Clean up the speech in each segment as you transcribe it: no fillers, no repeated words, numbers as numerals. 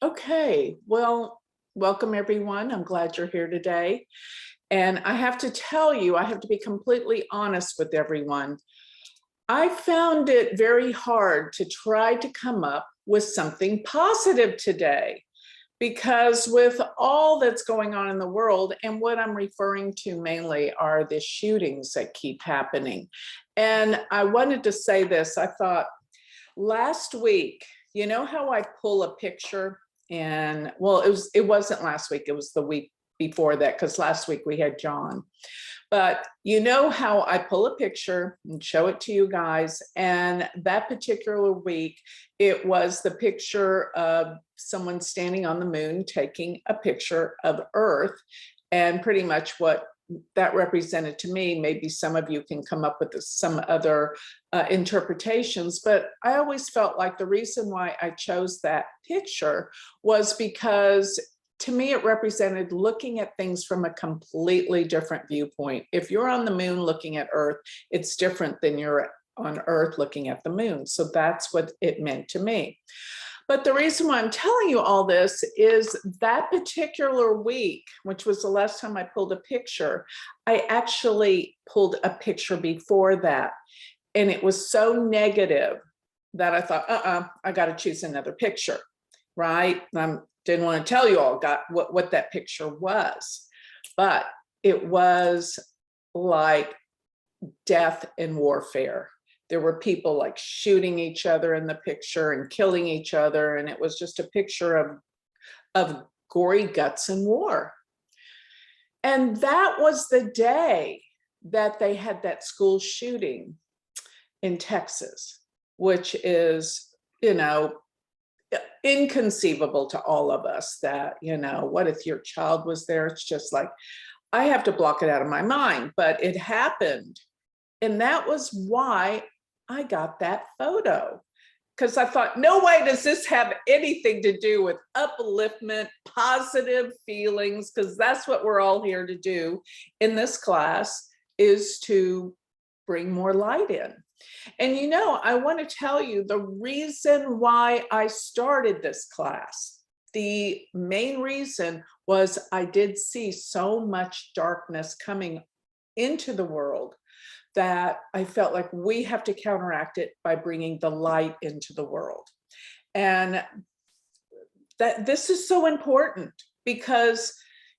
Okay, well, welcome everyone. I'm glad you're here today. And I have to tell you, I have to be completely honest with everyone. I found it very hard to try to come up with something positive today because with all that's going on in the world, and what I'm referring to mainly are the shootings that keep happening. And I wanted to say this. I thought last week, you know how I pull a picture, and well, it wasn't last week, it was the week before that, because last week we had John. But you know how I pull a picture and show it to you guys, and that particular week it was the picture of someone standing on the moon taking a picture of Earth, and pretty much what that represented to me. Maybe some of you can come up with some other interpretations, but I always felt like the reason why I chose that picture was because to me it represented looking at things from a completely different viewpoint. If you're on the moon looking at Earth, it's different than you're on Earth looking at the moon. So that's what it meant to me. But the reason why I'm telling you all this is that particular week, which was the last time I pulled a picture, I actually pulled a picture before that. And it was so negative that I thought, I got to choose another picture, right? I didn't want to tell you all what that picture was, but it was like death and warfare. There were people like shooting each other in the picture and killing each other. And it was just a picture of gory guts and war. And that was the day that they had that school shooting in Texas, which is, inconceivable to all of us that, what if your child was there? It's just like, I have to block it out of my mind, but it happened. And that was why I got that photo, because I thought, no way does this have anything to do with upliftment, positive feelings, because that's what we're all here to do in this class, is to bring more light in. And I want to tell you the reason why I started this class. The main reason was I did see so much darkness coming into the world that I felt like we have to counteract it by bringing the light into the world. And that this is so important because,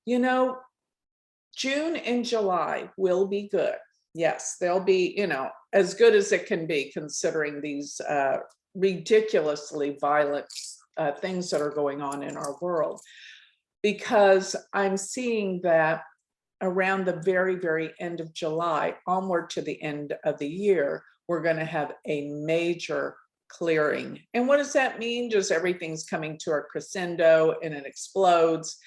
June and July will be good. Yes, they'll be, as good as it can be considering these ridiculously violent things that are going on in our world. Because I'm seeing that around the very, very end of July, onward to the end of the year, we're going to have a major clearing. And what does that mean? Just everything's coming to a crescendo and it explodes.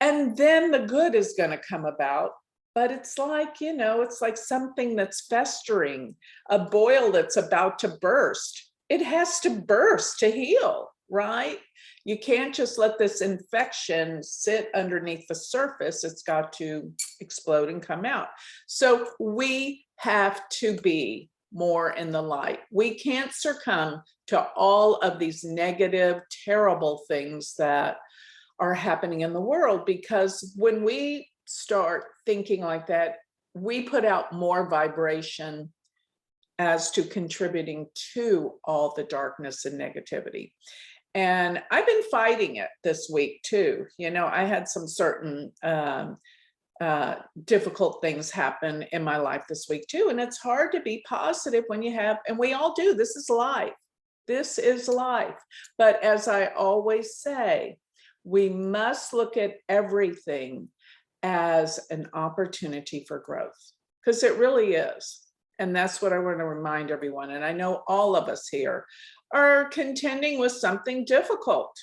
And then the good is going to come about. But it's like, it's like something that's festering, a boil that's about to burst. It has to burst to heal, right? You can't just let this infection sit underneath the surface. It's got to explode and come out. So we have to be more in the light. We can't succumb to all of these negative, terrible things that are happening in the world, because when we start thinking like that, we put out more vibration as to contributing to all the darkness and negativity. And I've been fighting it this week too. I had some certain difficult things happen in my life this week too. And it's hard to be positive when you have, and we all do, this is life. This is life. But as I always say, we must look at everything as an opportunity for growth, because it really is. And that's what I want to remind everyone. And I know all of us here are contending with something difficult.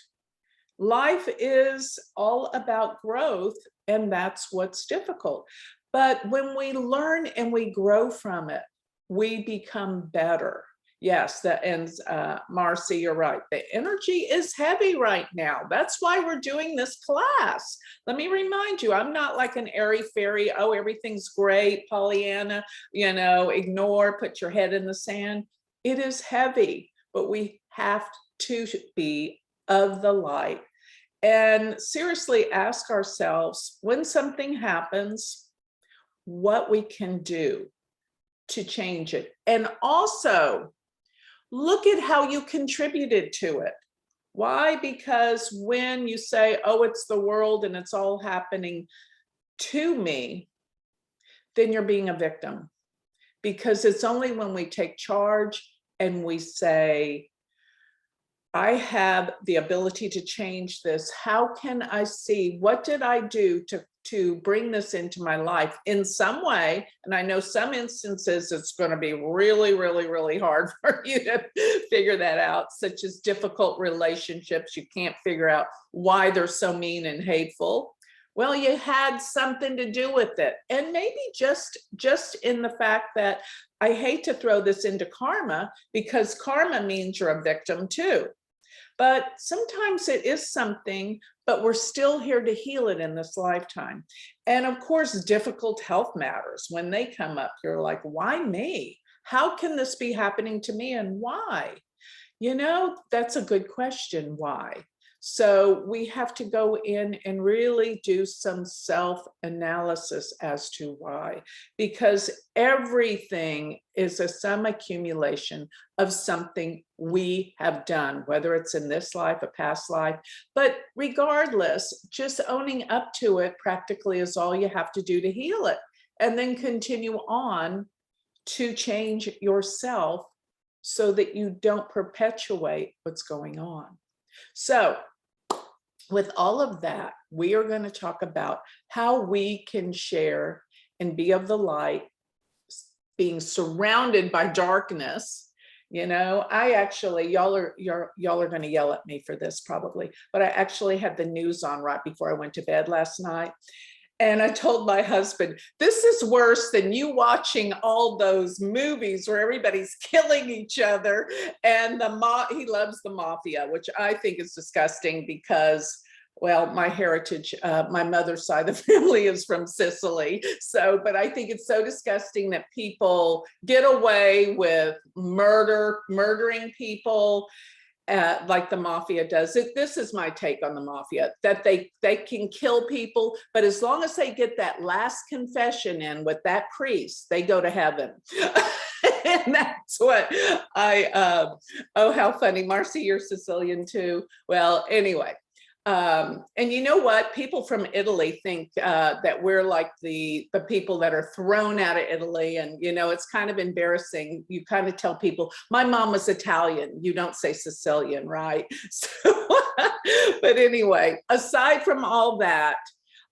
Life is all about growth, and that's what's difficult. But when we learn and we grow from it, we become better. Yes, that ends, Marcy, you're right. The energy is heavy right now. That's why we're doing this class. Let me remind you, I'm not like an airy fairy, oh, everything's great, Pollyanna, ignore, put your head in the sand. It is heavy, but we have to be of the light and seriously ask ourselves, when something happens, what we can do to change it. And also look at how you contributed to it. Why? Because when you say, oh, it's the world and it's all happening to me, then you're being a victim. Because it's only when we take charge and we say, I have the ability to change this. How can I see, what did I do to bring this into my life in some way? And I know some instances it's going to be really, really, really hard for you to figure that out, such as difficult relationships. You can't figure out why they're so mean and hateful. Well, you had something to do with it. And maybe just in the fact that, I hate to throw this into karma, because karma means you're a victim too. But sometimes it is something, but we're still here to heal it in this lifetime. And of course, difficult health matters. When they come up, you're like, why me? How can this be happening to me, and why? You know, that's a good question, why? So we have to go in and really do some self-analysis as to why, because everything is a sum accumulation of something we have done, whether it's in this life, a past life. But regardless, just owning up to it practically is all you have to do to heal it, and then continue on to change yourself so that you don't perpetuate what's going on. So with all of that, we are going to talk about how we can share and be of the light, being surrounded by darkness. You know, I actually, y'all are going to yell at me for this probably, but I actually had the news on right before I went to bed last night. And I told my husband, this is worse than you watching all those movies where everybody's killing each other. And he loves the mafia, which I think is disgusting because, well, my heritage, my mother's side of the family is from Sicily. So, but I think it's so disgusting that people get away with murdering people. Like the mafia does it. This is my take on the mafia, that they can kill people, but as long as they get that last confession in with that priest, they go to heaven. And that's what oh, how funny. Marcy, you're Sicilian too. Well, anyway. And you know what? People from Italy think that we're like the people that are thrown out of Italy. And, you know, it's kind of embarrassing. You kind of tell people, my mom was Italian. You don't say Sicilian, right? So, but anyway, aside from all that,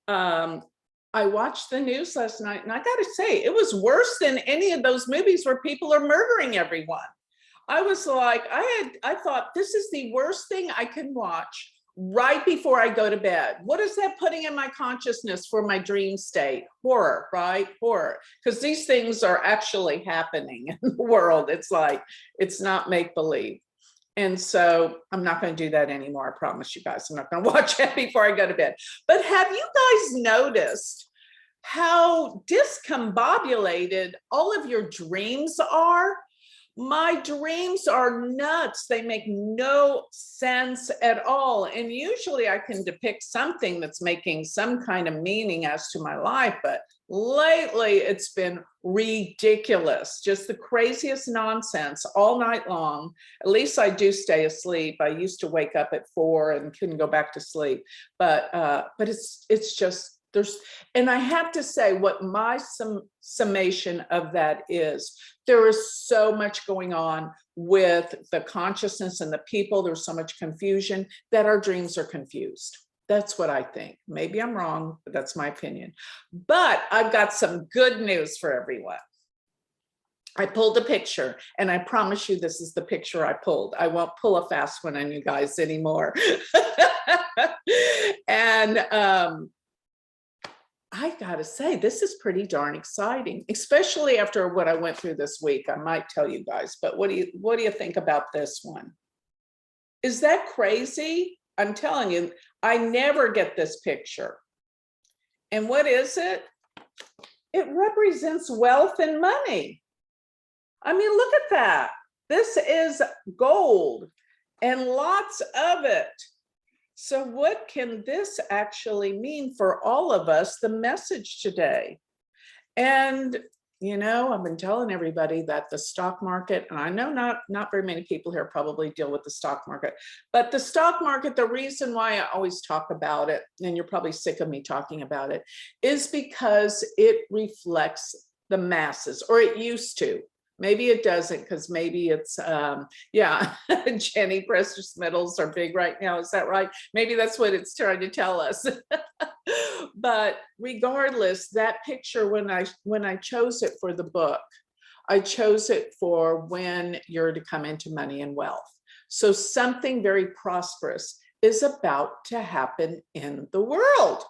I watched the news last night, and I got to say, it was worse than any of those movies where people are murdering everyone. I was like, I thought, this is the worst thing I can watch right before I go to bed. What is that putting in my consciousness for my dream state? Horror, right? Horror. Because these things are actually happening in the world. It's like, it's not make-believe. And so I'm not going to do that anymore. I promise you guys, I'm not going to watch it before I go to bed. But have you guys noticed how discombobulated all of your dreams are? My dreams are nuts. They make no sense at all. And usually I can depict something that's making some kind of meaning as to my life, but lately it's been ridiculous. Just the craziest nonsense all night long. At least I do stay asleep. I used to wake up at 4 and couldn't go back to sleep. But it's just, and I have to say, what my summation of that is, there is so much going on with the consciousness and the people. There's so much confusion that our dreams are confused. That's what I think. Maybe I'm wrong, but that's my opinion. But I've got some good news for everyone. I pulled a picture, and I promise you this is the picture I pulled. I won't pull a fast one on you guys anymore. And I gotta say, this is pretty darn exciting, especially after what I went through this week. I might tell you guys, but what do you think about this one? Is that crazy? I'm telling you, I never get this picture. And what is it? It represents wealth and money. I mean, look at that. This is gold and lots of it. So what can this actually mean for all of us, the message today? And, I've been telling everybody that the stock market, and I know not very many people here probably deal with the stock market, but the stock market, the reason why I always talk about it, and you're probably sick of me talking about it, is because it reflects the masses, or it used to. Maybe it doesn't, because maybe it's, yeah, Jenny, precious metals are big right now. Is that right? Maybe that's what it's trying to tell us. But regardless, that picture, when I chose it for the book, I chose it for when you're to come into money and wealth. So something very prosperous is about to happen in the world.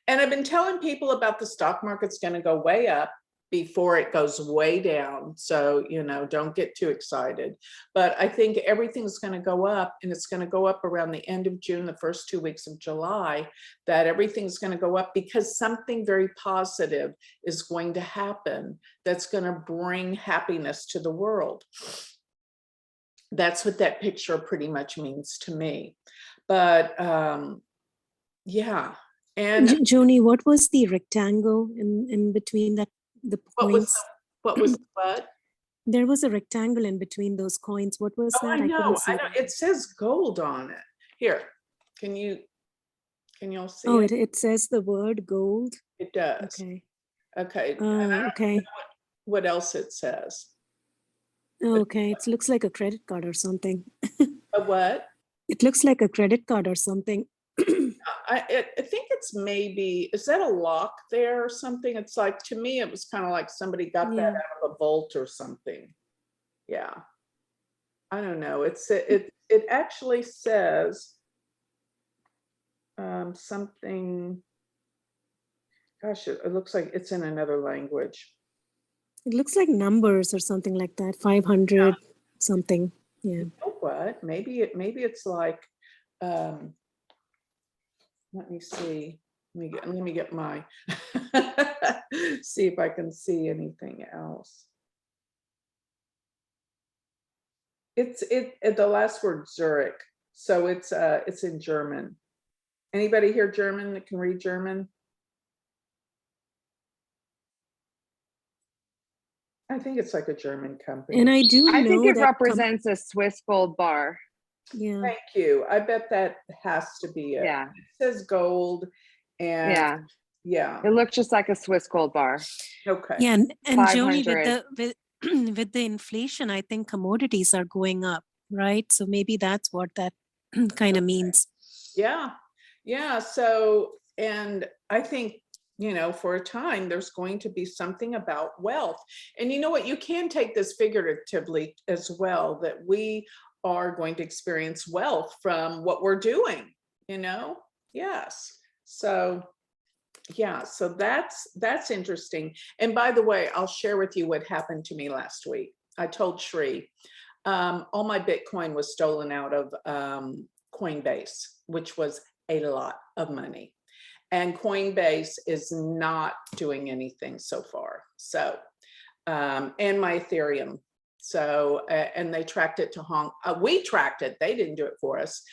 And I've been telling people about the stock market's going to go way up before it goes way down. So, don't get too excited. But I think everything's going to go up, and it's going to go up around the end of June, the first 2 weeks of July, that everything's going to go up because something very positive is going to happen that's going to bring happiness to the world. That's what that picture pretty much means to me. But yeah. And Joni, what was the rectangle in between that, the coins? What was what? There was a rectangle in between those coins. What was that? I know. couldn't see that. It says gold on it. Here, can you all see Oh, it? it says the word gold. It does. Okay. Okay. Okay. What else it says? Okay. It looks like a credit card or something. A what? It looks like a credit card or something. I think it's maybe, is that a lock there or something? It's like, to me, it was kind of like somebody got that out of a vault or something. Yeah. I don't know. It actually says something. Gosh, it looks like it's in another language. It looks like numbers or something like that. 500 something. Yeah. You know what? Maybe it's like, let me see. Let me get my see if I can see anything else. It's the last word, Zurich. So it's in German. Anybody here German that can read German? I think it's like a German company. And I do know I think it that represents a Swiss gold bar. Yeah. Thank you. I bet that has to be it. Yeah. It says gold, and yeah. It looks just like a Swiss gold bar. Okay. Yeah, and Joni, 500. with the inflation, I think commodities are going up, right? So maybe that's what that kind of means. Yeah. Yeah. So, and I think, for a time, there's going to be something about wealth. And you know what? You can take this figuratively as well, that we are going to experience wealth from what we're doing, Yes. So, yeah, so that's interesting. And by the way, I'll share with you what happened to me last week. I told Shri, all my Bitcoin was stolen out of Coinbase, which was a lot of money. And Coinbase is not doing anything so far. So, and my Ethereum. So, and they tracked it to we tracked it. They didn't do it for us.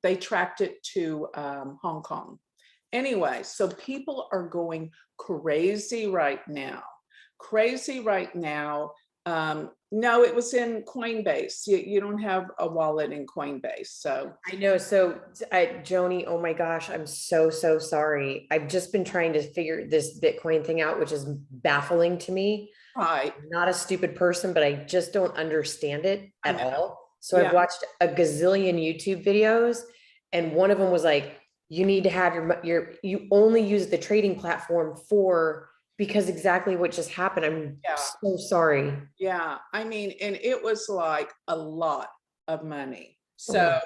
They tracked it to Hong Kong. Anyway, so people are going crazy right now. No, it was in Coinbase. You don't have a wallet in Coinbase. So I know. So Joni, oh my gosh, I'm so sorry. I've just been trying to figure this Bitcoin thing out, which is baffling to me. right. I'm not a stupid person, but I just don't understand it at all. So Yeah. I've watched a gazillion YouTube videos, and one of them was like, you need to have you only use the trading platform because exactly what just happened. I'm so sorry. Yeah, I mean, and it was like a lot of money. So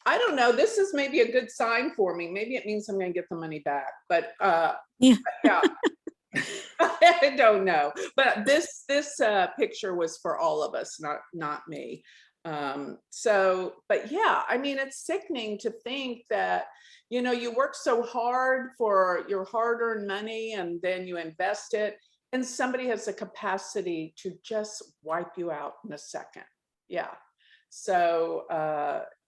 I don't know, this is maybe a good sign for me. Maybe it means I'm going to get the money back, but yeah. I don't know. But this picture was for all of us, not me. So, but yeah, I mean, it's sickening to think that, you work so hard for your hard-earned money, and then you invest it, and somebody has the capacity to just wipe you out in a second. Yeah. So,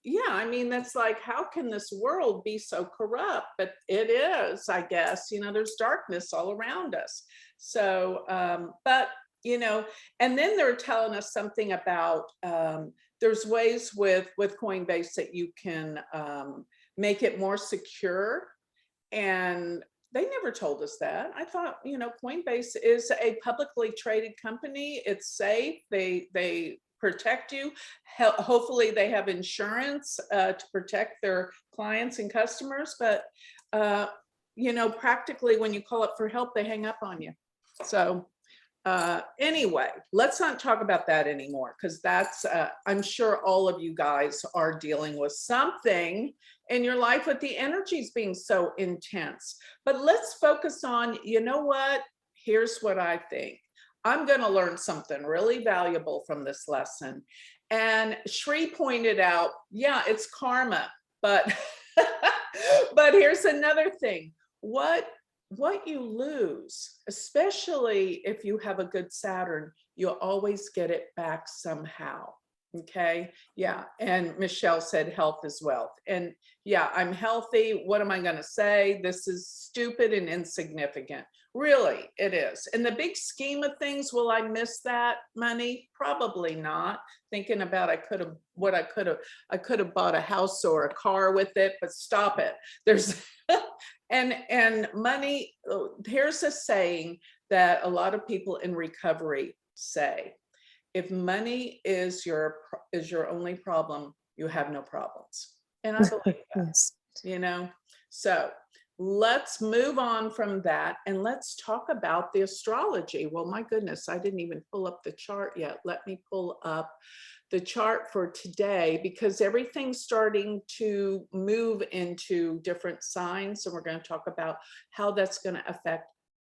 yeah, I mean, that's like, how can this world be so corrupt? But it is, I guess, there's darkness all around us. So, but, and then they're telling us something about, there's ways with Coinbase that you can make it more secure. And they never told us that. I thought, Coinbase is a publicly traded company. It's safe. They protect you. Hopefully they have insurance to protect their clients and customers. But, practically when you call up for help, they hang up on you. So anyway, let's not talk about that anymore, because that's, I'm sure all of you guys are dealing with something in your life with the energies being so intense. But let's focus on, what? Here's what I think. I'm going to learn something really valuable from this lesson. And Shri pointed out, yeah, it's karma, but but here's another thing. What you lose, especially if you have a good Saturn, you'll always get it back somehow. Okay. Yeah. And Michelle said health is wealth. And yeah, I'm healthy. What am I going to say? This is stupid and insignificant. Really, it is. In the big scheme of things, will I miss that money? Probably not. Thinking about I could have bought a house or a car with it, but stop it. There's and money, here's a saying that a lot of people in recovery say: if money is your only problem, you have no problems. And I believe that, Yes. So let's move on from that and let's talk about the astrology. Well, my goodness, I didn't even pull up the chart yet. Let me pull up the chart for today, because everything's starting to move into different signs. And we're going to talk about how that's going to affect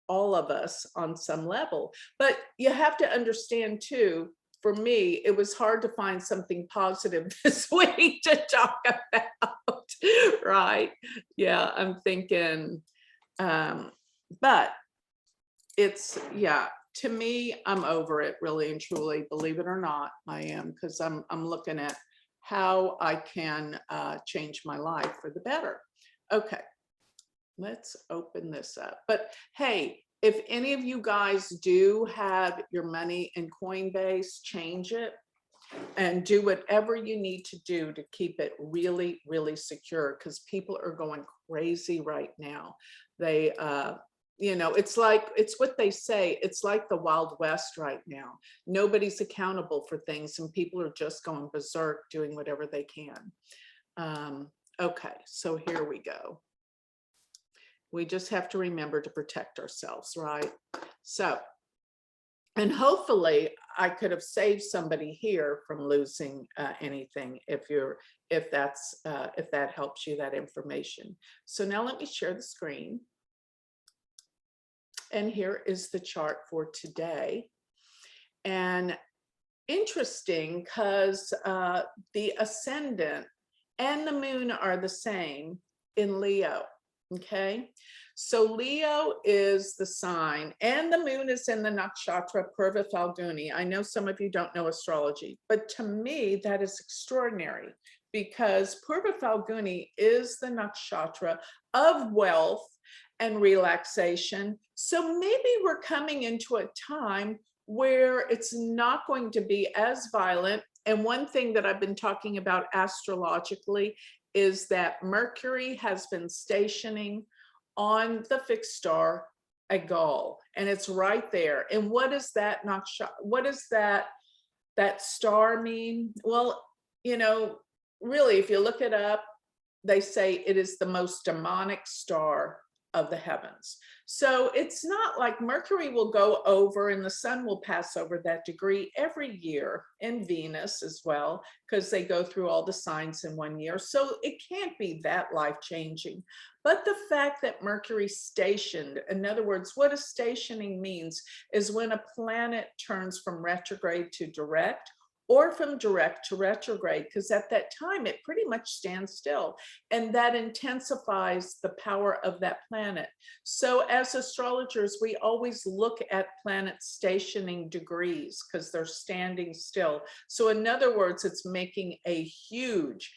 all of us on some level. But you have to understand too, for me, it was hard to find something positive this week to talk about, right? Yeah, I'm thinking, but it's, yeah, to me, I'm over it, really and truly, believe it or not, I am, because I'm looking at how I can change my life for the better. Okay, let's open this up. But hey, if any of you guys do have your money in Coinbase, change it and do whatever you need to do to keep it really, really secure, because people are going crazy right now. They, it's what they say. It's like the Wild West right now. Nobody's accountable for things and people are just going berserk doing whatever they can. Okay, so here we go. We just have to remember to protect ourselves, right? So, and hopefully I could have saved somebody here from losing anything if that helps you, that information. So now let me share the screen. And here is the chart for today. And interesting, because the ascendant and the moon are the same in Leo. Okay, so Leo is the sign and the moon is in the nakshatra Purva Falguni. I know some of you don't know astrology, but to me that is extraordinary, because Purva Falguni is the nakshatra of wealth and relaxation. So maybe we're coming into a time where it's not going to be as violent. And one thing that I've been talking about astrologically is that Mercury has been stationing on the fixed star Egal, and it's right there. And what is that what does that star mean? Well, really, if you look it up, they say it is the most demonic star of the heavens. So it's not like Mercury will go over and the sun will pass over that degree every year, and Venus as well, because they go through all the signs in 1 year. So it can't be that life-changing. But the fact that Mercury stationed, in other words, what a stationing means is when a planet turns from retrograde to direct, or from direct to retrograde, because at that time it pretty much stands still, and that intensifies the power of that planet. So as astrologers, we always look at planets stationing degrees because they're standing still. So in other words, it's making a huge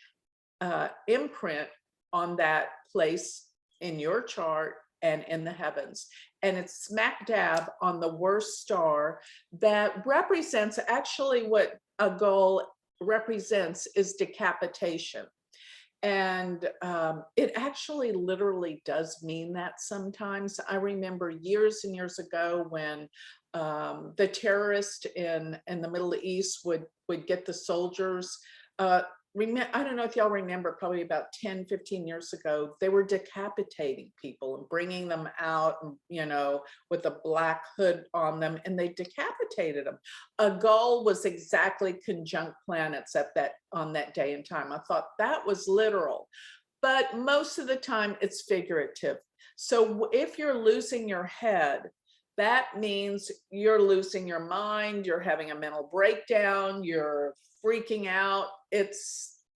imprint on that place in your chart and in the heavens. And it's smack dab on the worst star that represents actually what a gull represents is decapitation. And it actually literally does mean that sometimes. I remember years and years ago when the terrorists in the Middle East would get the soldiers. I don't know if y'all remember, probably about 10, 15 years ago, they were decapitating people and bringing them out, you know, with a black hood on them, and they decapitated them. A gull was exactly conjunct planets on that day and time. I thought that was literal, but most of the time it's figurative. So if you're losing your head, that means you're losing your mind, you're having a mental breakdown, you're freaking out.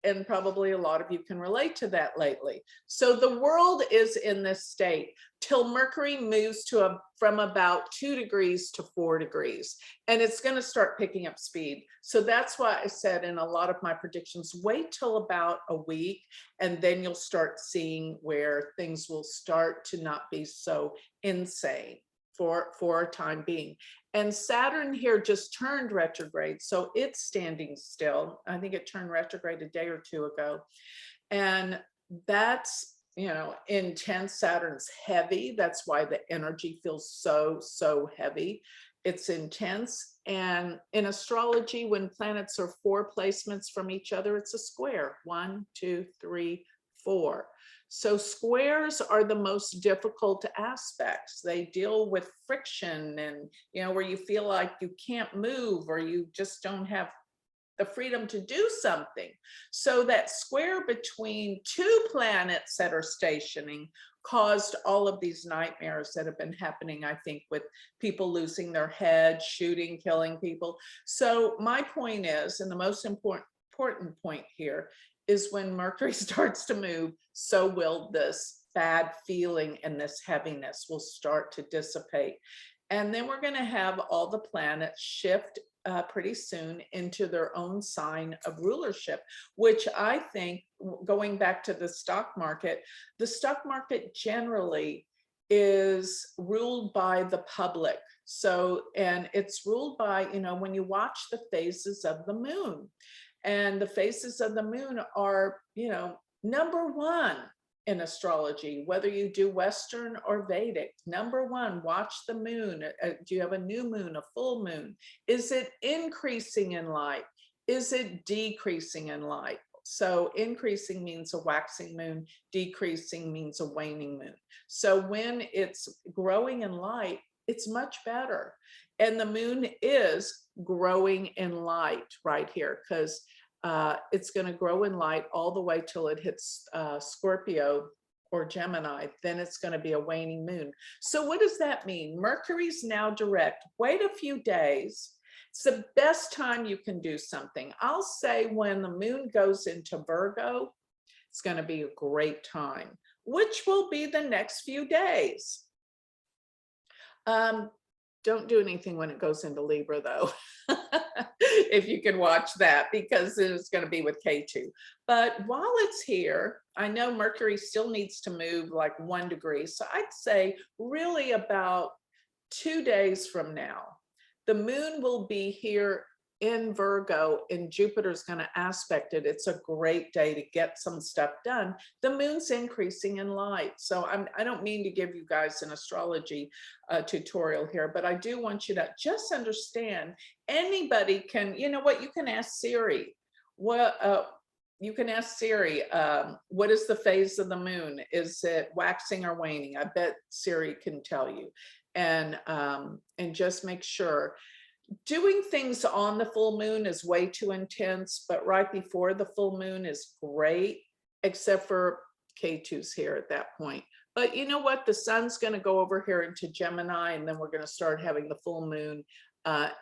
And probably a lot of you can relate to that lately. So the world is in this state till Mercury moves from about 2 degrees to 4 degrees, and it's going to start picking up speed. So that's why I said in a lot of my predictions, wait till about a week, and then you'll start seeing where things will start to not be so insane for a time being. And Saturn here just turned retrograde, so it's standing still. I think it turned retrograde a day or two ago. And that's, you know, intense. Saturn's heavy. That's why the energy feels so heavy. It's intense. And in astrology, when planets are 4 placements from each other, it's a square. 1, 2, 3, 4. So squares are the most difficult aspects. They deal with friction and, you know, where you feel like you can't move or you just don't have the freedom to do something. So that square between 2 planets that are stationing caused all of these nightmares that have been happening, I think, with people losing their heads, shooting, killing people. So my point is, and the most important point here, is when Mercury starts to move, so will this bad feeling and this heaviness will start to dissipate. And then we're going to have all the planets shift pretty soon into their own sign of rulership, which I think, going back to the stock market generally is ruled by the public. So, and it's ruled by, you know, when you watch the phases of the moon. And the phases of the moon are, you know, #1 in astrology, whether you do Western or Vedic. #1, watch the moon. Do you have a new moon, a full moon? Is it increasing in light? Is it decreasing in light? So increasing means a waxing moon, decreasing means a waning moon. So when it's growing in light, it's much better. And the moon is growing in light right here, because it's going to grow in light all the way till it hits Scorpio or Gemini. Then it's going to be a waning moon. So what does that mean? Mercury's now direct. Wait a few days. It's the best time you can do something. I'll say when the moon goes into Virgo, it's going to be a great time, which will be the next few days. Don't do anything when it goes into Libra, though, if you can watch that, because it's going to be with K2. But while it's here, I know Mercury still needs to move like 1 degree. So I'd say really about 2 days from now, the moon will be here in Virgo, and Jupiter's going to aspect it. It's a great day to get some stuff done. The moon's increasing in light. So I don't mean to give you guys an astrology tutorial here, but I do want you to just understand, anybody can, you know what, you can ask Siri. You can ask Siri, what is the phase of the moon? Is it waxing or waning? I bet Siri can tell you. And just make sure. Doing things on the full moon is way too intense, but right before the full moon is great, except for K2's here at that point. But you know what? The sun's going to go over here into Gemini, and then we're going to start having the full moon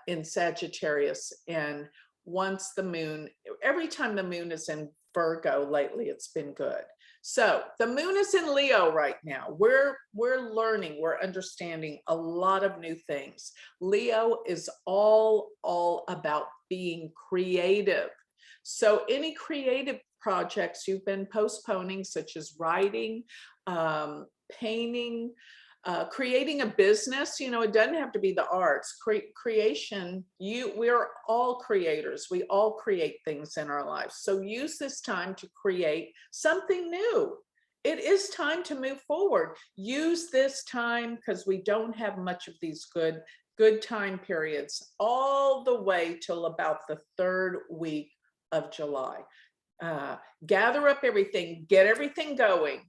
in Sagittarius. And once the moon, every time the moon is in Virgo lately, it's been good. So the moon is in Leo right now. We're learning, we're understanding a lot of new things. Leo is all about being creative. So any creative projects you've been postponing, such as writing, painting, creating a business. You know, it doesn't have to be the arts. Creation, we're all creators. We all create things in our lives. So use this time to create something new. It is time to move forward. Use this time, because we don't have much of these good time periods all the way till about the 3rd week of July. Gather up everything, get everything going,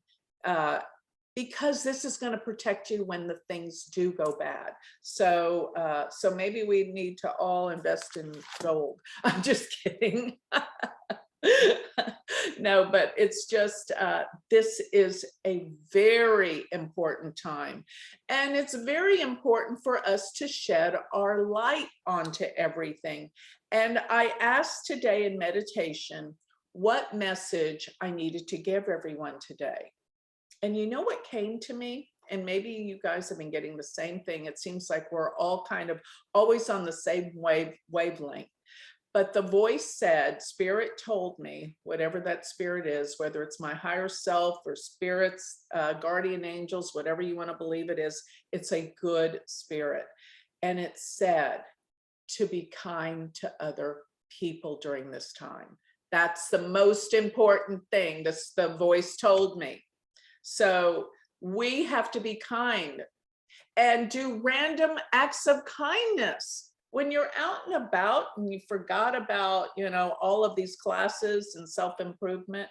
because this is going to protect you when the things do go bad. So, so maybe we need to all invest in gold. I'm just kidding. No, but it's just, this is a very important time. And it's very important for us to shed our light onto everything. And I asked today in meditation what message I needed to give everyone today. And you know what came to me? And maybe you guys have been getting the same thing. It seems like we're all kind of always on the same wavelength. But the voice said, Spirit told me, whatever that spirit is, whether it's my higher self or spirits, guardian angels, whatever you want to believe it is, it's a good spirit. And it said to be kind to other people during this time. That's the most important thing. This, the voice told me. So we have to be kind and do random acts of kindness. When you're out and about and you forgot about, you know, all of these classes and self-improvement,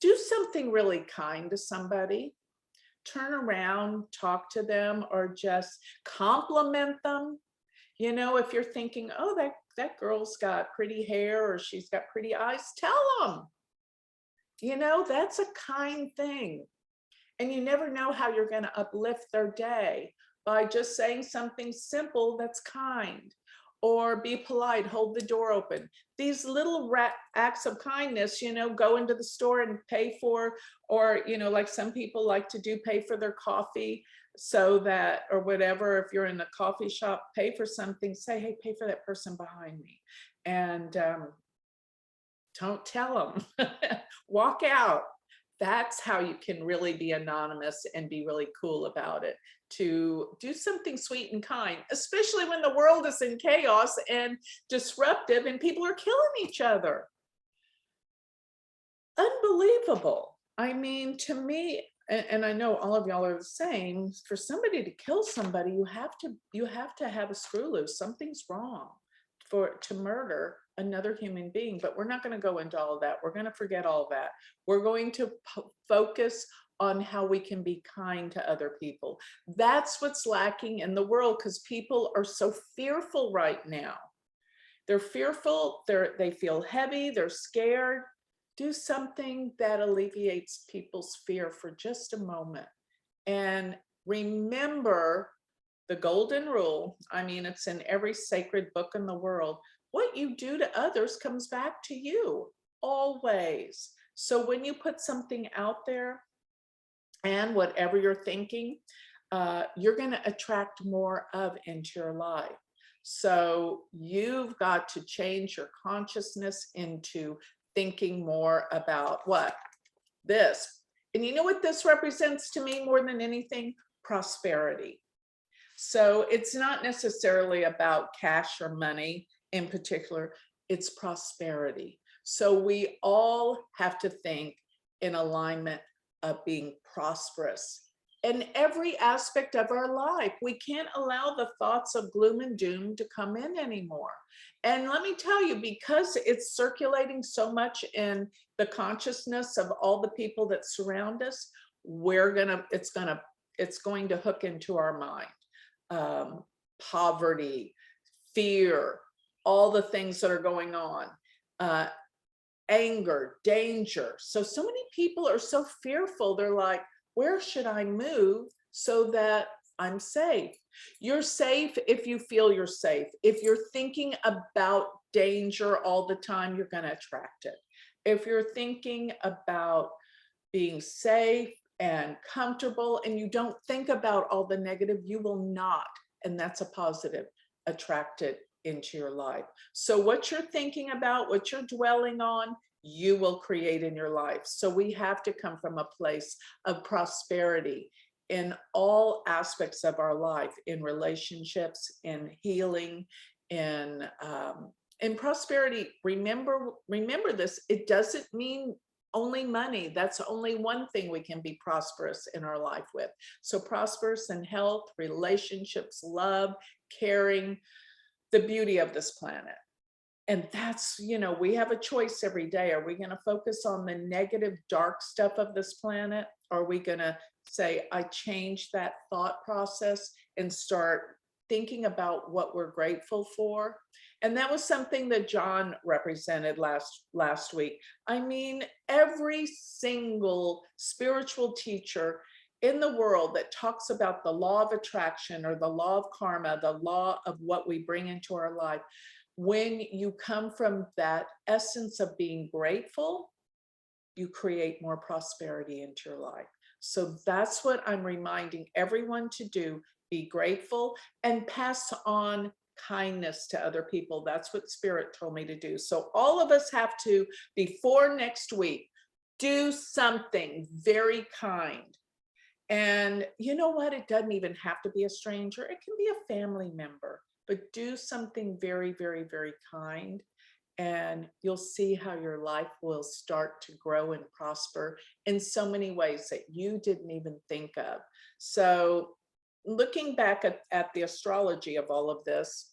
do something really kind to somebody. Turn around, talk to them, or just compliment them. You know, if you're thinking, oh, that girl's got pretty hair or she's got pretty eyes, tell them. You know, that's a kind thing. And you never know how you're going to uplift their day by just saying something simple that's kind. Or be polite, hold the door open. These little acts of kindness, you know, go into the store and pay for, or, you know, like some people like to do, pay for their coffee so that, or whatever, if you're in a coffee shop, pay for something, say, hey, pay for that person behind me. And don't tell them, walk out. That's how you can really be anonymous and be really cool about it. To do something sweet and kind, especially when the world is in chaos and disruptive and people are killing each other. Unbelievable. I mean, to me, and I know all of y'all are the same, for somebody to kill somebody, you have to have a screw loose. Something's wrong to murder another human being. But we're not going to go into all of that. We're going to forget all of that. We're going to focus on how we can be kind to other people. That's what's lacking in the world, because people are so fearful right now. They're fearful, they feel heavy, they're scared. Do something that alleviates people's fear for just a moment. And remember the golden rule. I mean, it's in every sacred book in the world. What you do to others comes back to you, always. So when you put something out there, and whatever you're thinking, you're going to attract more of into your life. So you've got to change your consciousness into thinking more about what? This. And you know what this represents to me more than anything? Prosperity. So it's not necessarily about cash or money in particular, it's prosperity. So we all have to think in alignment of being prosperous in every aspect of our life. We can't allow the thoughts of gloom and doom to come in anymore. And let me tell you, because it's circulating so much in the consciousness of all the people that surround us, it's going to hook into our mind. Poverty, fear, all the things that are going on. Anger, danger. So many people are so fearful. They're like, where should I move so that I'm safe? You're safe if you feel you're safe. If you're thinking about danger all the time, you're going to attract it. If you're thinking about being safe and comfortable and you don't think about all the negative, you will not, and that's a positive, attract it into your life. So what you're thinking about, what you're dwelling on, you will create in your life. So we have to come from a place of prosperity in all aspects of our life, in relationships, in healing, in prosperity. Remember this, it doesn't mean only money. That's only one thing we can be prosperous in our life with. So prosperous in health, relationships, love, caring, the beauty of this planet. And that's, we have a choice every day. Are we going to focus on the negative, dark stuff of this planet? Or are we going to say, I change that thought process and start thinking about what we're grateful for? And that was something that John represented last week. I mean, every single spiritual teacher in the world that talks about the law of attraction or the law of karma, the law of what we bring into our life, when you come from that essence of being grateful, you create more prosperity into your life. So that's what I'm reminding everyone to do. Be grateful and pass on kindness to other people. That's what Spirit told me to do. So all of us have to, before next week, do something very kind. And you know what? It doesn't even have to be a stranger. It can be a family member, but do something very, very, very kind. And you'll see how your life will start to grow and prosper in so many ways that you didn't even think of. So looking back at the astrology of all of this,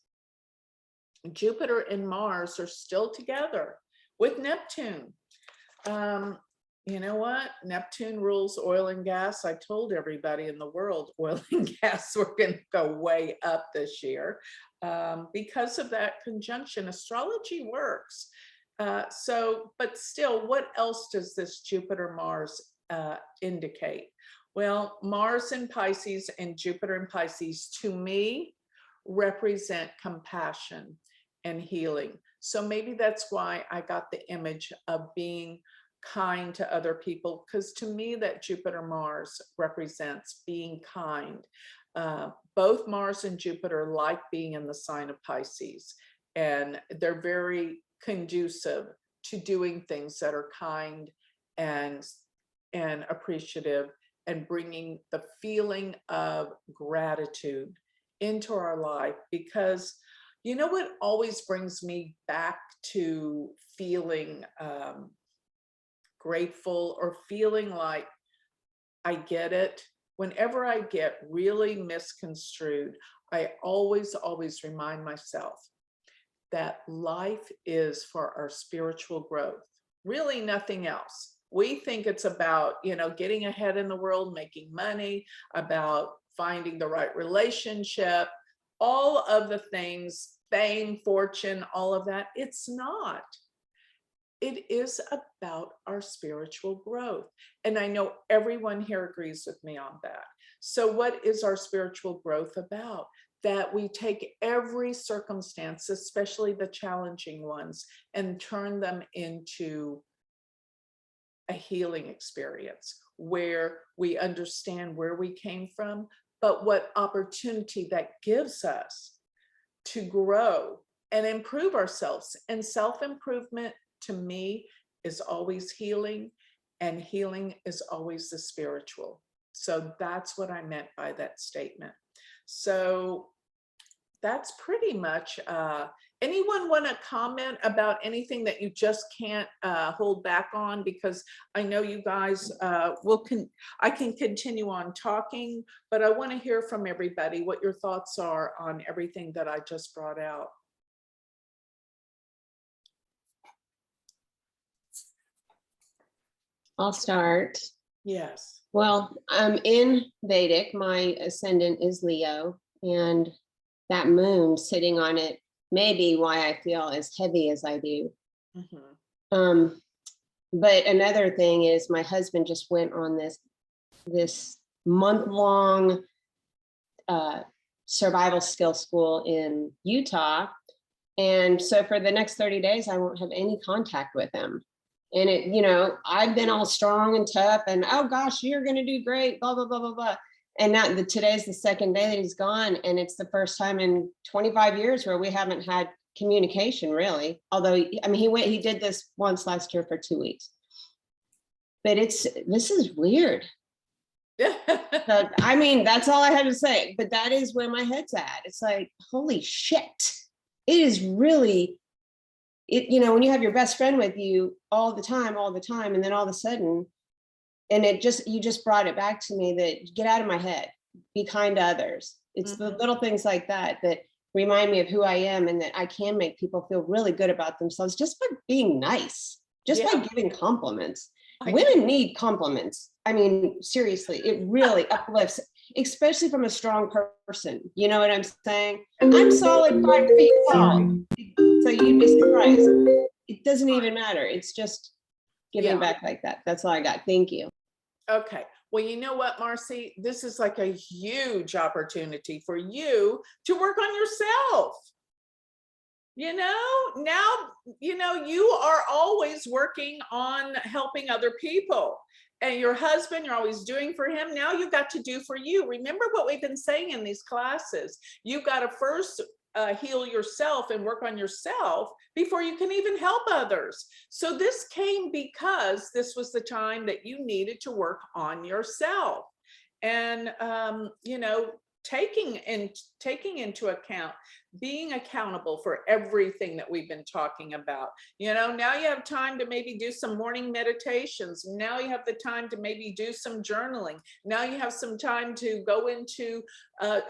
Jupiter and Mars are still together with Neptune. You know what? Neptune rules oil and gas. I told everybody in the world oil and gas were going to go way up this year because of that conjunction. Astrology works. But still, what else does this Jupiter-Mars indicate? Well, Mars in Pisces and Jupiter in Pisces, to me, represent compassion and healing. So maybe that's why I got the image of being kind to other people, because to me that Jupiter-Mars represents being kind. Both Mars and Jupiter like being in the sign of Pisces, and they're very conducive to doing things that are kind and appreciative and bringing the feeling of gratitude into our life. Because you know what always brings me back to feeling grateful or feeling like I get it? Whenever I get really misconstrued, I always remind myself that life is for our spiritual growth, really nothing else. We think it's about, getting ahead in the world, making money, about finding the right relationship, all of the things, fame, fortune, all of that. It's not. It is about our spiritual growth. And I know everyone here agrees with me on that. So what is our spiritual growth about? That we take every circumstance, especially the challenging ones, and turn them into a healing experience where we understand where we came from, but what opportunity that gives us to grow and improve ourselves. And self-improvement, to me, is always healing, and healing is always the spiritual. So that's what I meant by that statement. So that's pretty much, anyone want to comment about anything that you just can't hold back on? Because I know you guys I can continue on talking, but I want to hear from everybody what your thoughts are on everything that I just brought out. I'll start. Yes. Well, I'm in Vedic. My ascendant is Leo, and that moon sitting on it may be why I feel as heavy as I do. Mm-hmm. But another thing is my husband just went on this month-long survival skill school in Utah. And so for the next 30 days, I won't have any contact with him. And I've been all strong and tough and, oh gosh, you're going to do great, blah, blah, blah, blah, blah. And now today's the second day that he's gone. And it's the first time in 25 years where we haven't had communication, really. Although, I mean, he did this once last year for 2 weeks. But this is weird. But, I mean, that's all I had to say. But that is where my head's at. It's like, holy shit. It is really, you know, when you have your best friend with you all the time, and then all of a sudden, and you just brought it back to me that get out of my head, be kind to others. It's the little things like that that remind me of who I am and that I can make people feel really good about themselves just by being nice, just by giving compliments. Women need compliments. I mean, seriously, it really uplifts, especially from a strong person. You know what I'm saying? I'm solid 5 feet tall. So you'd be surprised. It doesn't even matter. It's just giving back like that. That's all I got. Thank you. Okay. Well, you know what, Marcy? This is like a huge opportunity for you to work on yourself. You know, now, you know, you are always working on helping other people. And your husband, you're always doing for him. Now you've got to do for you. Remember what we've been saying in these classes. You've got to first heal yourself and work on yourself before you can even help others. So this came because this was the time that you needed to work on yourself. And, you know, taking into account being accountable for everything that we've been talking about. You know, now you have time to maybe do some morning meditations. Now you have the time to maybe do some journaling. Now you have some time to go into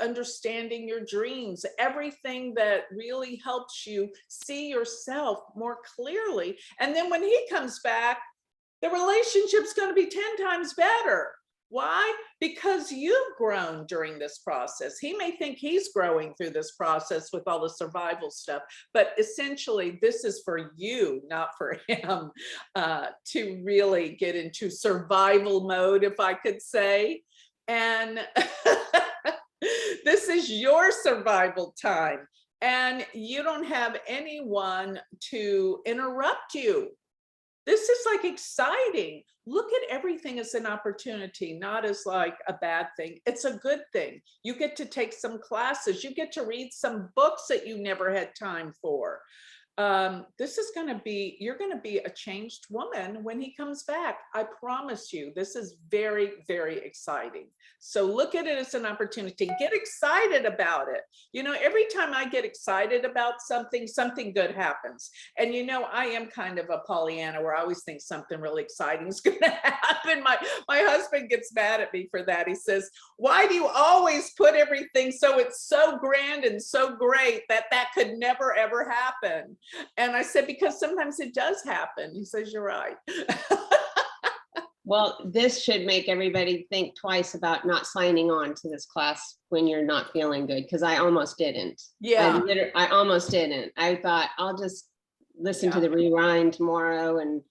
understanding your dreams, everything that really helps you see yourself more clearly. And then when he comes back, the relationship's going to be 10 times better. Why? Because you've grown during this process. He may think he's growing through this process with all the survival stuff, but essentially this is for you, not for him, to really get into survival mode, if I could say. And this is your survival time, and you don't have anyone to interrupt you. This is like exciting. Look at everything as an opportunity, not as like a bad thing. It's a good thing. You get to take some classes. You get to read some books that you never had time for. This is going to be, you're going to be a changed woman when he comes back. I promise you, this is very, very exciting. So look at it as an opportunity. Get excited about it. You know, every time I get excited about something, something good happens. And you know, I am kind of a Pollyanna where I always think something really exciting is going to happen. My husband gets mad at me for that. He says, why do you always put everything so it's so grand and so great that could never, ever happen? And I said, because sometimes it does happen. He says, you're right. Well, this should make everybody think twice about not signing on to this class when you're not feeling good, because I almost didn't. Yeah. I almost didn't. I thought I'll just listen to the rewind tomorrow. And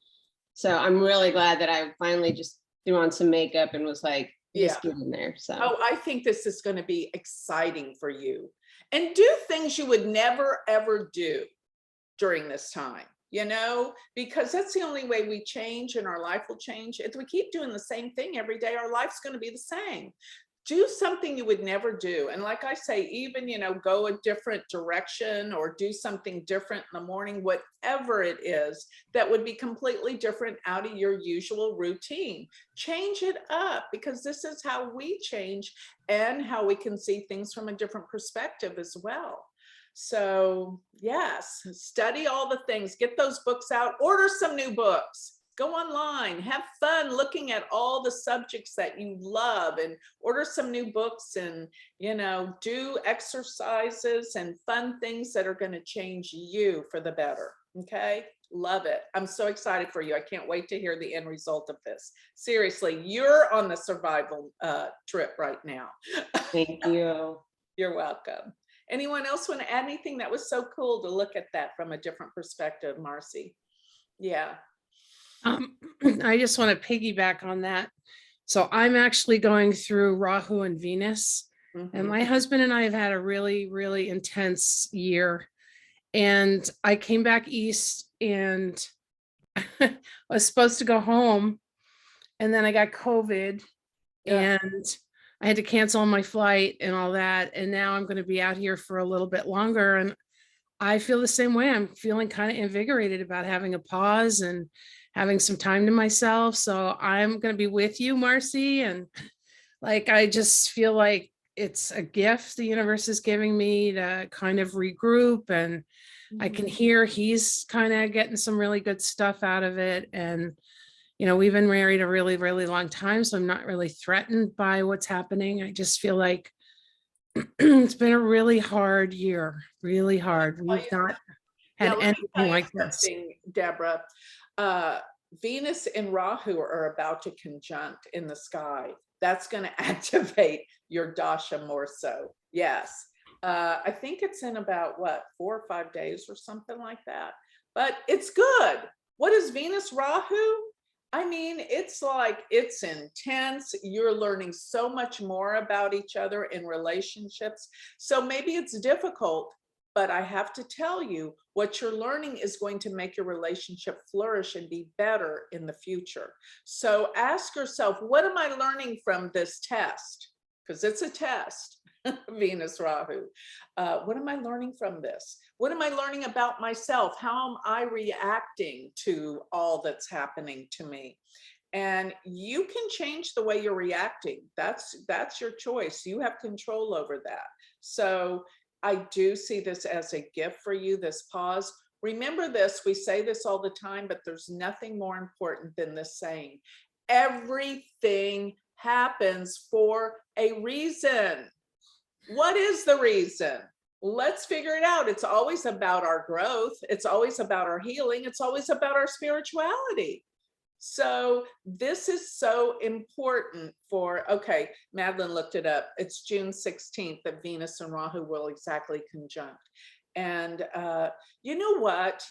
so I'm really glad that I finally just threw on some makeup and was like, just get in there. So I think this is going to be exciting for you. And do things you would never, ever do during this time, you know, because that's the only way we change and our life will change. If we keep doing the same thing every day, our life's going to be the same. Do something you would never do. And like I say, even, you know, go a different direction or do something different in the morning, whatever it is that would be completely different out of your usual routine. Change it up, because this is how we change and how we can see things from a different perspective as well. So yes, study all the things, get those books out, order some new books. Go online, have fun looking at all the subjects that you love, and order some new books, and, you know, do exercises and fun things that are going to change you for the better. Okay. Love it. I'm so excited for you. I can't wait to hear the end result of this. Seriously, you're on the survival trip right now. thank you. You're welcome. Anyone else want to add anything? That was so cool to look at that from a different perspective, Marcy. Yeah. I just want to piggyback on that. So I'm actually going through Rahu and Venus, and my husband and I have had a really, really intense year. And I came back east and I was supposed to go home, and then I got COVID and I had to cancel my flight and all that. And now I'm going to be out here for a little bit longer. And I feel the same way. I'm feeling kind of invigorated about having a pause and having some time to myself. So I'm going to be with you, Marcy. And like, I just feel like it's a gift the universe is giving me to kind of regroup. And I can hear he's kind of getting some really good stuff out of it. And, you know, we've been married a really, really long time. So I'm not really threatened by what's happening. I just feel like it's been a really hard year, really hard. We've not Yeah, had let me tell anything you like this. something, Deborah. Venus and Rahu are about to conjunct in the sky. That's going to activate your dasha more so. Yes. I think it's in about what, 4 or 5 days or something like that. But it's good. What is Venus Rahu? I mean, it's like, it's intense. You're learning so much more about each other in relationships. So maybe it's difficult, but I have to tell you, what you're learning is going to make your relationship flourish and be better in the future. So ask yourself, what am I learning from this test? Because it's a test, Venus Rahu. What am I learning from this? What am I learning about myself? How am I reacting to all that's happening to me? And you can change the way you're reacting. That's your choice. You have control over that. So I do see this as a gift for you, this pause. Remember this, we say this all the time, but there's nothing more important than this saying. Everything happens for a reason. What is the reason? Let's figure it out. It's always about our growth. It's always about our healing. It's always about our spirituality. So this is so important for, okay, Madeline looked it up. It's June 16th that Venus and Rahu will exactly conjunct. And you know what,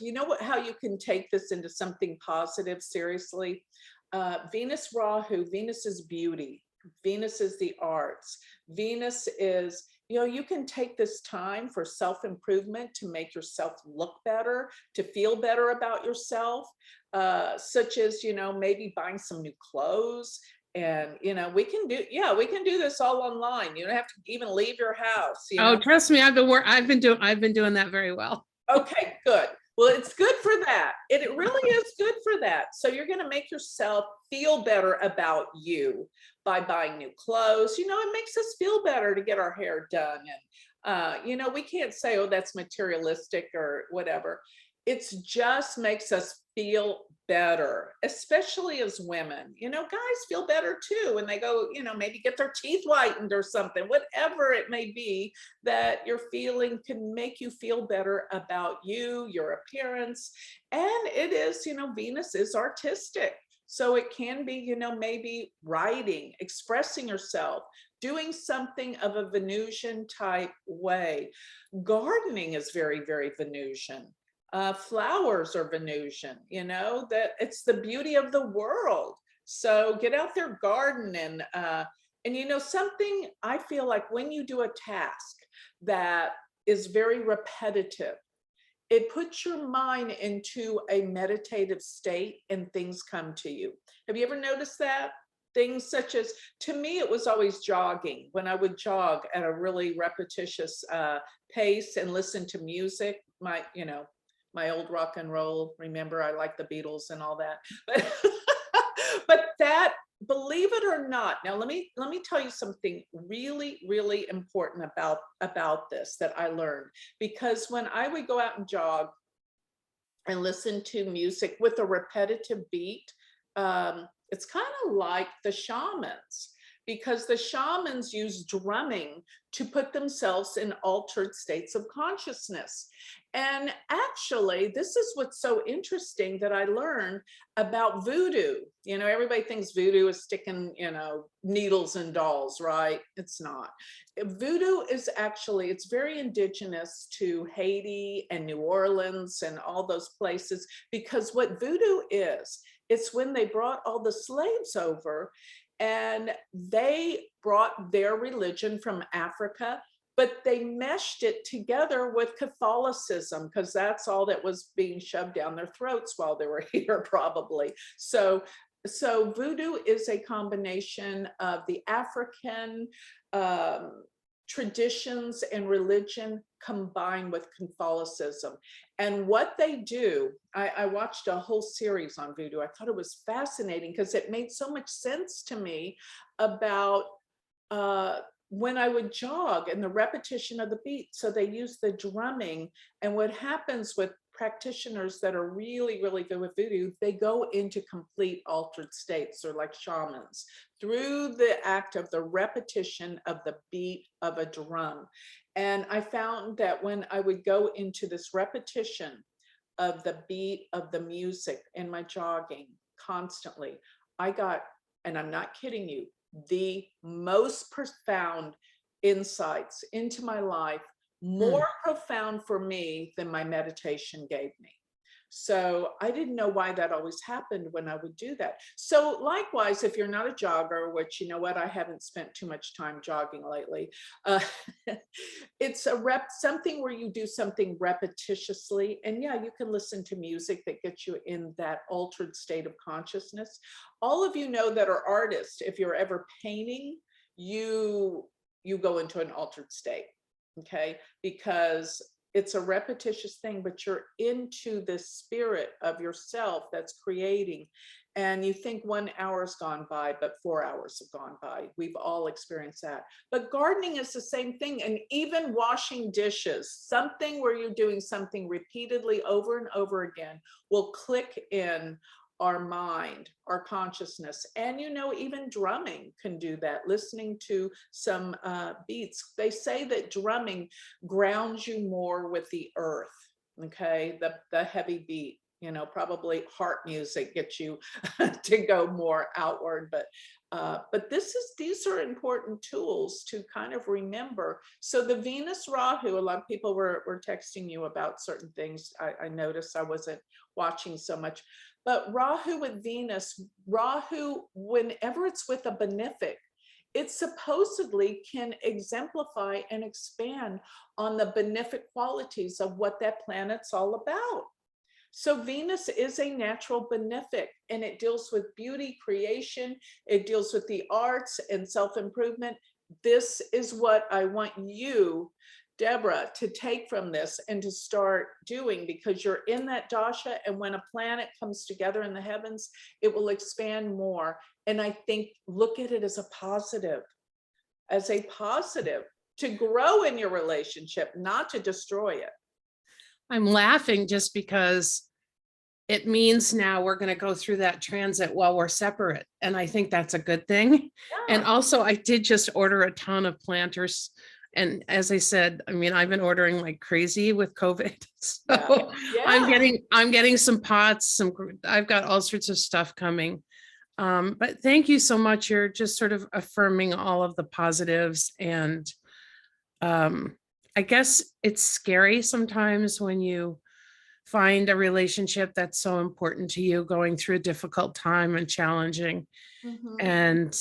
how you can take this into something positive, seriously? Venus Rahu, Venus is beauty. Venus is the arts. Venus is, you can take this time for self-improvement to make yourself look better, to feel better about yourself, such as, maybe buying some new clothes. And, we can do this all online. You don't have to even leave your house. Oh, trust me, I've been doing that very well. Okay, good. Well, it's good for that. It really is good for that. So you're going to make yourself feel better about you by buying new clothes. It makes us feel better to get our hair done. And, we can't say, oh, that's materialistic or whatever. It just makes us feel better, especially as women. Guys feel better too when they go, maybe get their teeth whitened or something, whatever it may be that you're feeling can make you feel better about you, your appearance. And it is, Venus is artistic. So it can be, maybe writing, expressing yourself, doing something of a Venusian type way. Gardening is very, very Venusian. Flowers are Venusian, that it's the beauty of the world. So get out there, garden, and something I feel like when you do a task that is very repetitive, it puts your mind into a meditative state and things come to you. Have you ever noticed that? Things such as, to me, it was always jogging. When I would jog at a really repetitious pace and listen to music, my old rock and roll. Remember, I like the Beatles and all that. But that, believe it or not, now let me tell you something really, really important about this that I learned. Because when I would go out and jog and listen to music with a repetitive beat, it's kind of like the shamans, because the shamans use drumming to put themselves in altered states of consciousness. And actually, this is what's so interesting that I learned about voodoo. Everybody thinks voodoo is sticking, needles in dolls, right? It's not. Voodoo is actually, it's very indigenous to Haiti and New Orleans and all those places, because what voodoo is, it's when they brought all the slaves over and they brought their religion from Africa, but they meshed it together with Catholicism, because that's all that was being shoved down their throats while they were here, probably. So voodoo is a combination of the African traditions and religion combined with Catholicism. And what they do, I watched a whole series on voodoo. I thought it was fascinating because it made so much sense to me about when I would jog and the repetition of the beat. So they use the drumming. And what happens with practitioners that are really, really good with voodoo, they go into complete altered states. They're like shamans through the act of the repetition of the beat of a drum. And I found that when I would go into this repetition of the beat of the music in my jogging constantly, I got, and I'm not kidding you, the most profound insights into my life, more profound for me than my meditation gave me. So I didn't know why that always happened when I would do that. So likewise, if you're not a jogger, which you know what, I haven't spent too much time jogging lately. It's something where you do something repetitiously. And yeah, you can listen to music that gets you in that altered state of consciousness. All of you know that are artists, if you're ever painting, you go into an altered state, okay? Because it's a repetitious thing, but you're into the spirit of yourself that's creating. And you think 1 hour's gone by, but 4 hours have gone by. We've all experienced that. But gardening is the same thing. And even washing dishes, something where you're doing something repeatedly over and over again will click in our mind, our consciousness. And you know, even drumming can do that. Listening to some beats, they say that drumming grounds you more with the earth, okay? The heavy beat, you know, probably heart music gets you to go more outward, but these are important tools to kind of remember. So the Venus Rahu, a lot of people were texting you about certain things. I noticed I wasn't watching so much. But Rahu with Venus, Rahu, whenever it's with a benefic, it supposedly can exemplify and expand on the benefic qualities of what that planet's all about. So Venus is a natural benefic, and it deals with beauty, creation. It deals with the arts and self-improvement. This is what I want you, Deborah, to take from this and to start doing, because you're in that dasha, and when a planet comes together in the heavens, it will expand more. And I think, look at it as a positive to grow in your relationship, not to destroy it. I'm laughing just because it means now we're going to go through that transit while we're separate. And I think that's a good thing. Yeah. And also, I did just order a ton of planters. And as I said, I mean, I've been ordering like crazy with COVID. So Yeah. I'm getting some pots, I've got all sorts of stuff coming. But thank you so much. You're just sort of affirming all of the positives. And I guess it's scary sometimes when you find a relationship that's so important to you going through a difficult time and challenging, and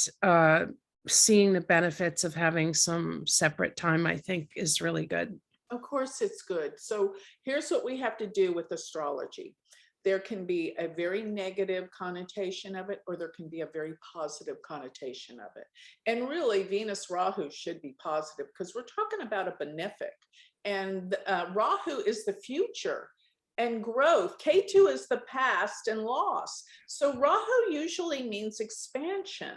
seeing the benefits of having some separate time, I think is really good. Of course it's good. So here's what we have to do with astrology. There can be a very negative connotation of it, or there can be a very positive connotation of it. And really, Venus Rahu should be positive, because we're talking about a benefic. And Rahu is the future and growth. Ketu is the past and loss. So Rahu usually means expansion.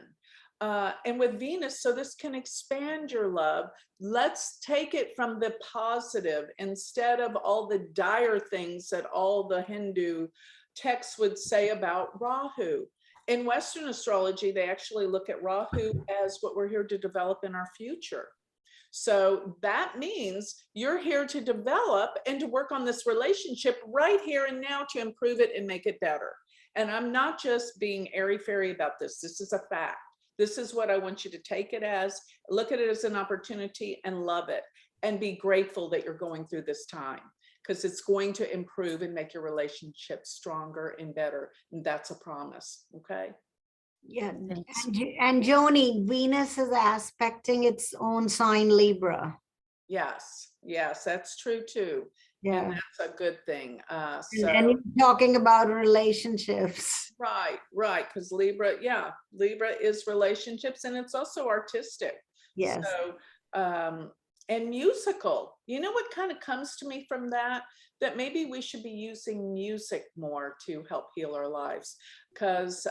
And with Venus, so this can expand your love. Let's take it from the positive instead of all the dire things that all the Hindu texts would say about Rahu. In Western astrology, they actually look at Rahu as what we're here to develop in our future. So that means you're here to develop and to work on this relationship right here and now to improve it and make it better. And I'm not just being airy-fairy about this. This is a fact. This is what I want you to take it as. Look at it as an opportunity and love it, and be grateful that you're going through this time, because it's going to improve and make your relationship stronger and better. And that's a promise. Okay. Yeah, Thanks. and Joni, Venus is aspecting its own sign Libra. Yes, that's true too. Yeah, And that's a good thing. and So you're talking about relationships. right, because Libra is relationships, and it's also artistic. Yes. So and musical. You know what kind of comes to me from that? That maybe we should be using music more to help heal our lives, because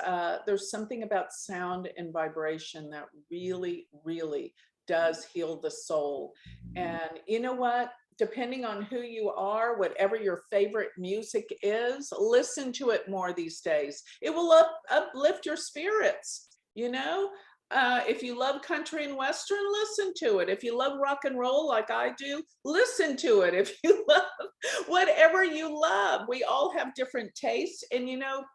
there's something about sound and vibration that really, really does heal the soul. And you know what? Depending on who you are, whatever your favorite music is, listen to it more these days. It will uplift your spirits, you know? If you love country and western, listen to it. If you love rock and roll like I do, listen to it. If you love whatever you love, we all have different tastes. And you know,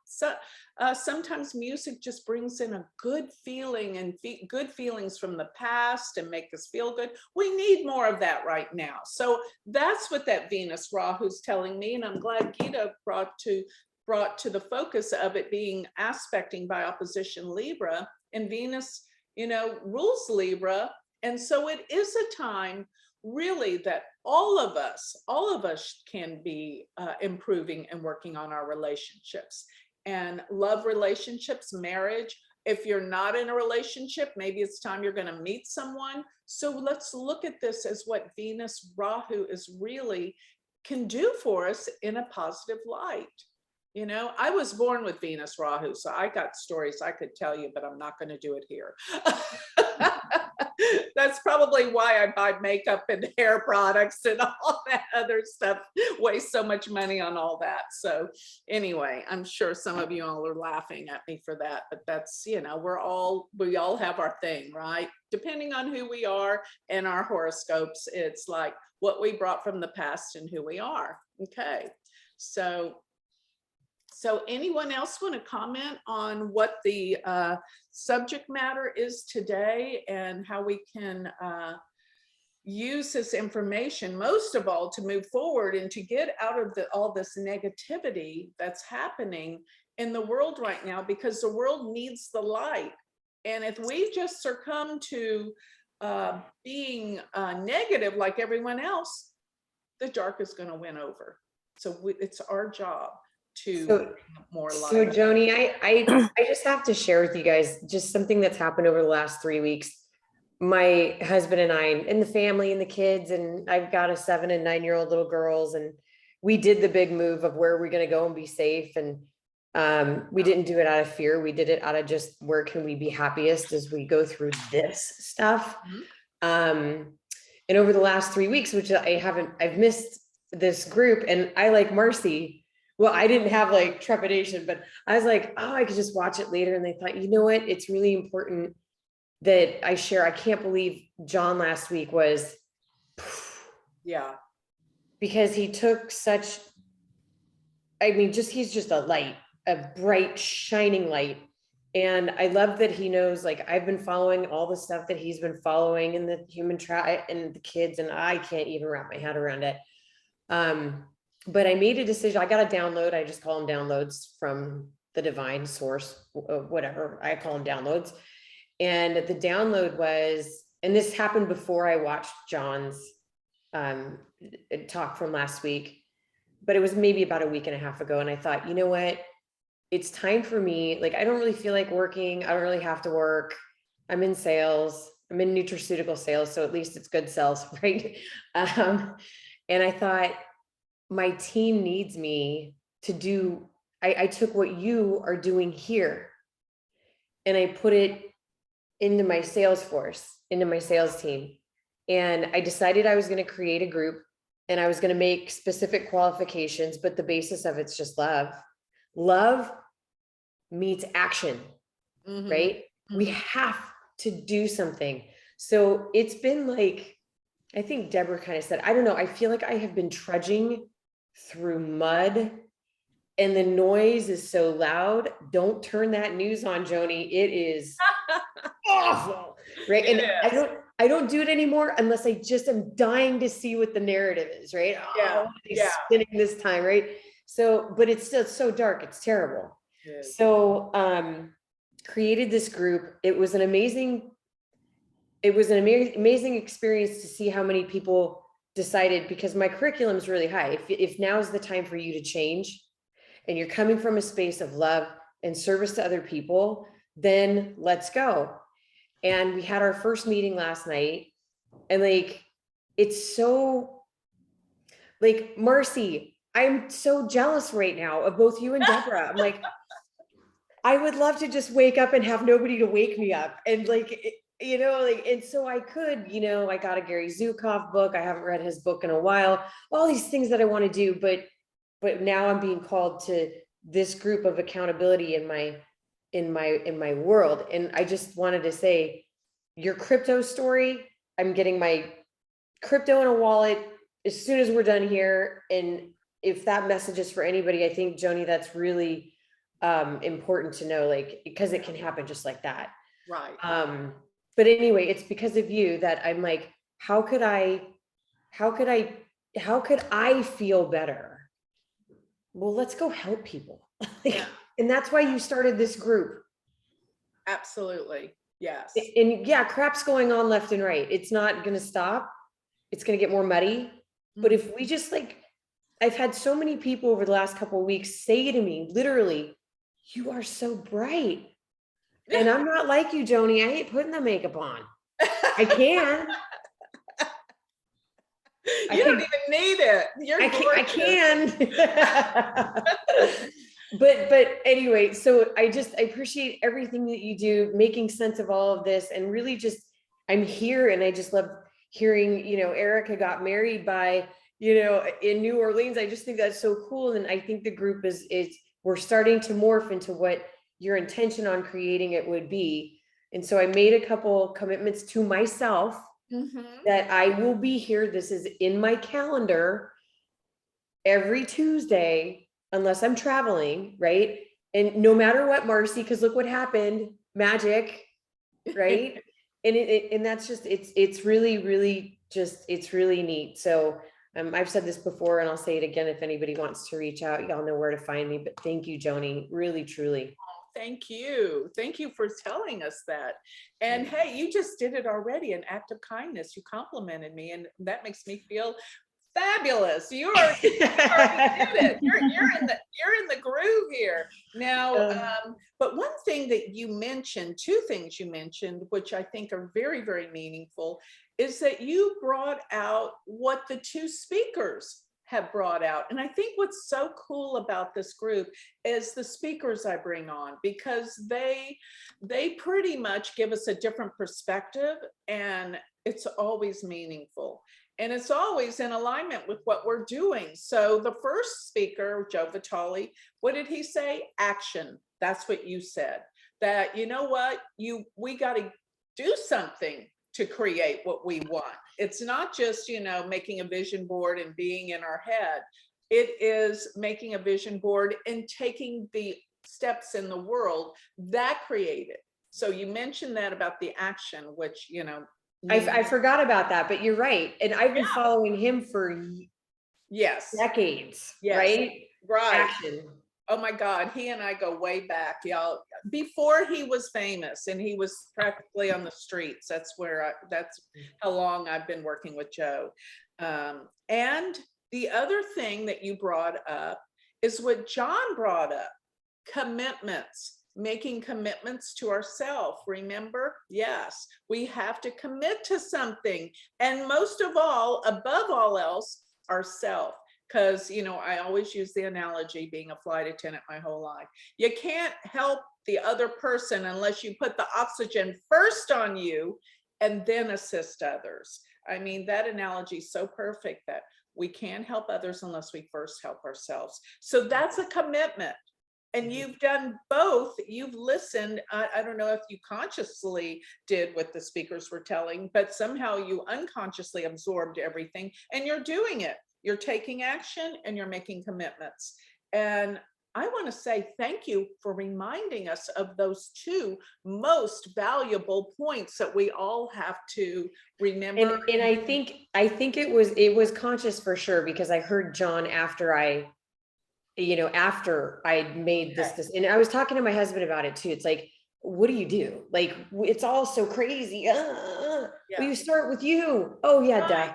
sometimes music just brings in a good feeling and good feelings from the past and make us feel good. We need more of that right now. So that's what that Venus Rahu's telling me. And I'm glad Gita brought to the focus of it being aspecting by opposition Libra, and Venus, you know, rules Libra. And so it is a time really that all of us can be improving and working on our relationships and love relationships, marriage. If you're not in a relationship, maybe it's time you're going to meet someone. So let's look at this as what Venus Rahu is really can do for us in a positive light. You know, I was born with Venus Rahu, so I got stories I could tell you, but I'm not going to do it here. That's probably why I buy makeup and hair products and all that other stuff, waste so much money on all that. So anyway, I'm sure some of you all are laughing at me for that, but that's, you know, we all have our thing, right? Depending on who we are and our horoscopes, it's like what we brought from the past and who we are. Okay, so anyone else want to comment on what the subject matter is today and how we can use this information, most of all, to move forward and to get out of all this negativity that's happening in the world right now, because the world needs the light. And if we just succumb to being negative like everyone else, the dark is going to win over. So it's our job to bring more light. So Joni, I just have to share with you guys just something that's happened over the last 3 weeks. My husband and I and the family and the kids, and I've got a 7 and 9-year-old little girls, and we did the big move of where we're going to go and be safe. And we didn't do it out of fear. We did it out of just where can we be happiest as we go through this stuff. And over the last 3 weeks, which I've missed this group, and I, like Marcy, well, I didn't have like trepidation, but I was like, oh, I could just watch it later. And they thought, you know what? It's really important that I share. I can't believe John last week was, yeah, because he took such, I mean, he's just a light, a bright, shining light. And I love that he knows, like, I've been following all the stuff that he's been following in the human trial and the kids, and I can't even wrap my head around it. But I made a decision. I got a download. I just call them downloads from the divine source, whatever. I call them downloads. And the download was, and this happened before I watched John's talk from last week, but it was maybe about a week and a half ago. And I thought, you know what? It's time for me. Like, I don't really feel like working. I don't really have to work. I'm in sales. I'm in nutraceutical sales. So at least it's good sales, right? And I thought, my team needs me to do, I took what you are doing here and I put it into my sales force, into my sales team. And I decided I was going to create a group and I was going to make specific qualifications, but the basis of it's just love. Love meets action, right? We have to do something. So it's been like, I think Deborah kind of said, I don't know, I feel like I have been trudging through mud and the noise is so loud. Don't turn that news on, Joni. It is awful, right? And I don't do it anymore unless I just am dying to see what the narrative is, right? Yeah, spinning this time, right? So, but it's still so dark. It's terrible. So, created this group. It was an amazing experience to see how many people decided, because my curriculum is really high. If now is the time for you to change and you're coming from a space of love and service to other people, then let's go. And we had our first meeting last night, and like, it's so like, Marcy, I'm so jealous right now of both you and Deborah. I'm like, I would love to just wake up and have nobody to wake me up. And like, you know, like, and so I could, you know, I got a Gary Zukov book. I haven't read his book in a while, all these things that I want to do, but now I'm being called to this group of accountability in my world. And I just wanted to say, your crypto story, I'm getting my crypto in a wallet as soon as we're done here. And if that message is for anybody, I think, Joni, that's really important to know, like, because it can happen just like that. Right. But anyway, it's because of you that I'm like, how could I feel better? Well, let's go help people. Yeah. And that's why you started this group. Absolutely. Yes. And yeah, crap's going on left and right. It's not going to stop. It's going to get more muddy. But if we just like, I've had so many people over the last couple of weeks say to me, literally, you are so bright. And I'm not like you, Joni. I ain't putting the makeup on. I can. You don't even need it. You're I can. But anyway, so I appreciate everything that you do, making sense of all of this, and really just, I'm here, and I just love hearing, you know, Erica got married by, you know, in New Orleans. I just think that's so cool. And I think the group is we're starting to morph into what your intention on creating it would be. And so I made a couple commitments to myself that I will be here. This is in my calendar every Tuesday, unless I'm traveling, right? And no matter what, Marcy, because look what happened, magic, right? And that's just, it's really, really just, it's really neat. So I've said this before, and I'll say it again. If anybody wants to reach out, y'all know where to find me. But thank you, Joni, really, truly. Thank you. Thank you for telling us that. And hey, you just did it already, an act of kindness. You complimented me, and that makes me feel fabulous. You already did it. You're in the groove here now. But one thing that you mentioned, two things you mentioned, which I think are very, very meaningful, is that you brought out what the two speakers have brought out. And I think what's so cool about this group is the speakers I bring on, because they pretty much give us a different perspective, and it's always meaningful. And it's always in alignment with what we're doing. So the first speaker, Joe Vitale, what did he say? Action. That's what you said. That, you know what, we got to do something to create what we want. It's not just, you know, making a vision board and being in our head. It is making a vision board and taking the steps in the world that create it. So you mentioned that about the action, which, you know, I forgot about that, but you're right. And I've been following him for decades, right? Right. Action. Oh my God, he and I go way back, y'all. Before he was famous, and he was practically on the streets. That's how long I've been working with Joe. And the other thing that you brought up is what John brought up: commitments. Making commitments to ourselves. Remember? Yes, we have to commit to something. And most of all, above all else, ourselves. Because, you know, I always use the analogy, being a flight attendant my whole life. You can't help the other person unless you put the oxygen first on you and then assist others. I mean, that analogy is so perfect, that we can't help others unless we first help ourselves. So that's a commitment. And you've done both. You've listened. I don't know if you consciously did what the speakers were telling, but somehow you unconsciously absorbed everything, and you're doing it. You're taking action and you're making commitments. And I want to say thank you for reminding us of those two most valuable points that we all have to remember. And I think it was conscious for sure, because I heard John after I made this, and I was talking to my husband about it too. It's like, what do you do? Like, it's all so crazy. Well, you start with you. Oh yeah, duh.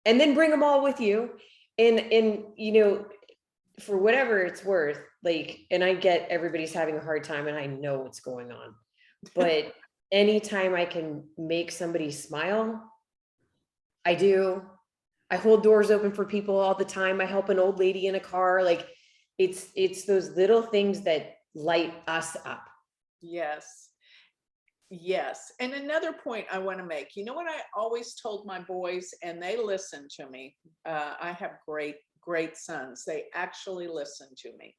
And then bring them all with you. And, you know, for whatever it's worth, like, and I get everybody's having a hard time, and I know what's going on, but anytime I can make somebody smile, I do. I hold doors open for people all the time. I help an old lady in a car. Like it's those little things that light us up. Yes. Yes. And another point I want to make, you know what I always told my boys, and they listen to me. I have great sons. They actually listen to me.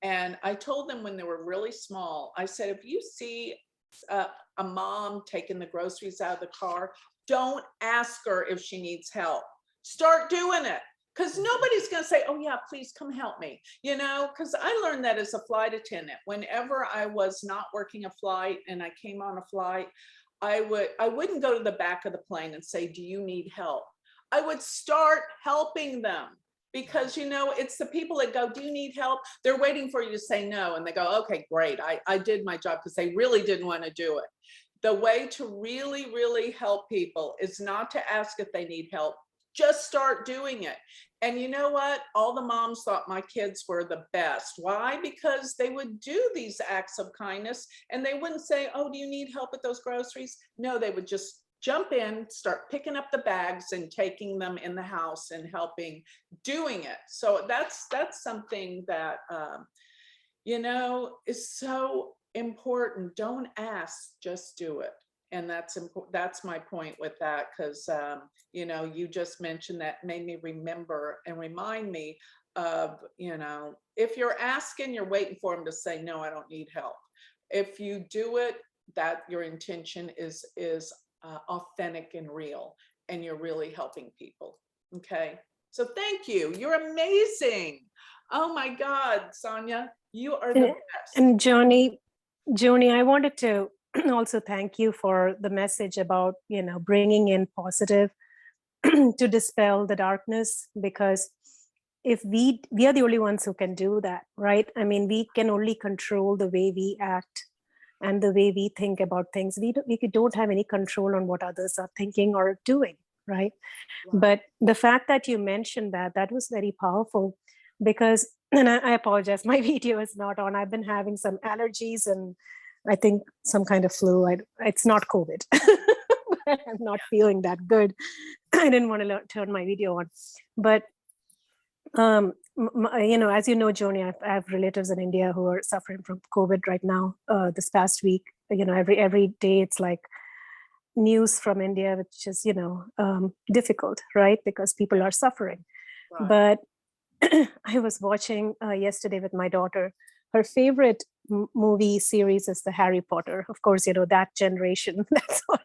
And I told them when they were really small, I said, if you see a mom taking the groceries out of the car, don't ask her if she needs help. Start doing it. Because nobody's going to say, oh yeah, please come help me. You know, because I learned that as a flight attendant. Whenever I was not working a flight and I came on a flight, I wouldn't go to the back of the plane and say, do you need help? I would start helping them. Because, you know, it's the people that go, do you need help? They're waiting for you to say no. And they go, okay, great. I did my job, because they really didn't want to do it. The way to really help people is not to ask if they need help. Just start doing it. And you know what? All the moms thought my kids were the best. Why? Because they would do these acts of kindness and they wouldn't say, oh, do you need help with those groceries? No, they would just jump in, start picking up the bags and taking them in the house and helping doing it. So that's something that, you know, is so important. Don't ask, just do it. And that's important. That's my point with that, because, you know, you just mentioned that, made me remember and remind me of, you know, if you're asking, you're waiting for them to say, no, I don't need help. If you do it, that your intention is authentic and real, and you're really helping people. Okay. So thank you. You're amazing. Oh my God, Sonia, you are the best. And Joni, I wanted to also thank you for the message about, you know, bringing in positive to dispel the darkness, because if we are the only ones who can do that, right? I mean, we can only control the way we act and the way we think about things. We don't have any control on what others are thinking or doing, right? Wow. But the fact that you mentioned that was very powerful, because, and I apologize, my video is not on. I've been having some allergies and I think some kind of flu. It's not COVID. I'm not feeling that good. I didn't want to turn my video on. But, you know, as you know, Joni, I have relatives in India who are suffering from COVID right now. This past week, you know, every day it's like news from India, which is, you know, difficult, right? Because people are suffering. Right. But I was watching yesterday with my daughter. Her favorite movie series is the Harry Potter. Of course, you know, that generation, that's what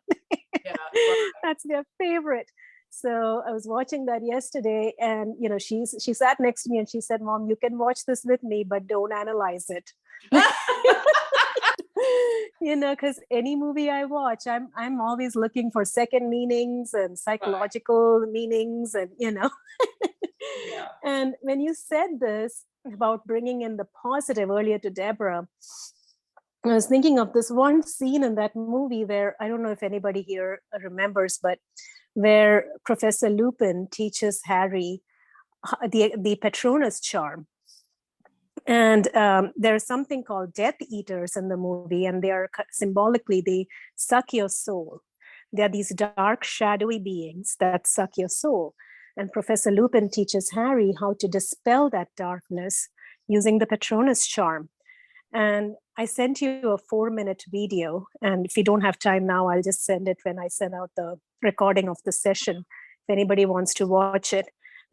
that's their favorite. So I was watching that yesterday, and, you know, she sat next to me and she said, Mom, you can watch this with me, but don't analyze it. You know, because any movie I watch, I'm always looking for second meanings and psychological meanings, and, you know. Yeah. And when you said this about bringing in the positive earlier to Deborah, I was thinking of this one scene in that movie where, I don't know if anybody here remembers, but where Professor Lupin teaches Harry the Patronus charm. And there's something called Death Eaters in the movie, and they are symbolically, they suck your soul. They're these dark, shadowy beings that suck your soul. And Professor Lupin teaches Harry how to dispel that darkness using the Patronus charm. And I sent you a 4-minute video. And if you don't have time now, I'll just send it when I send out the recording of the session, if anybody wants to watch it,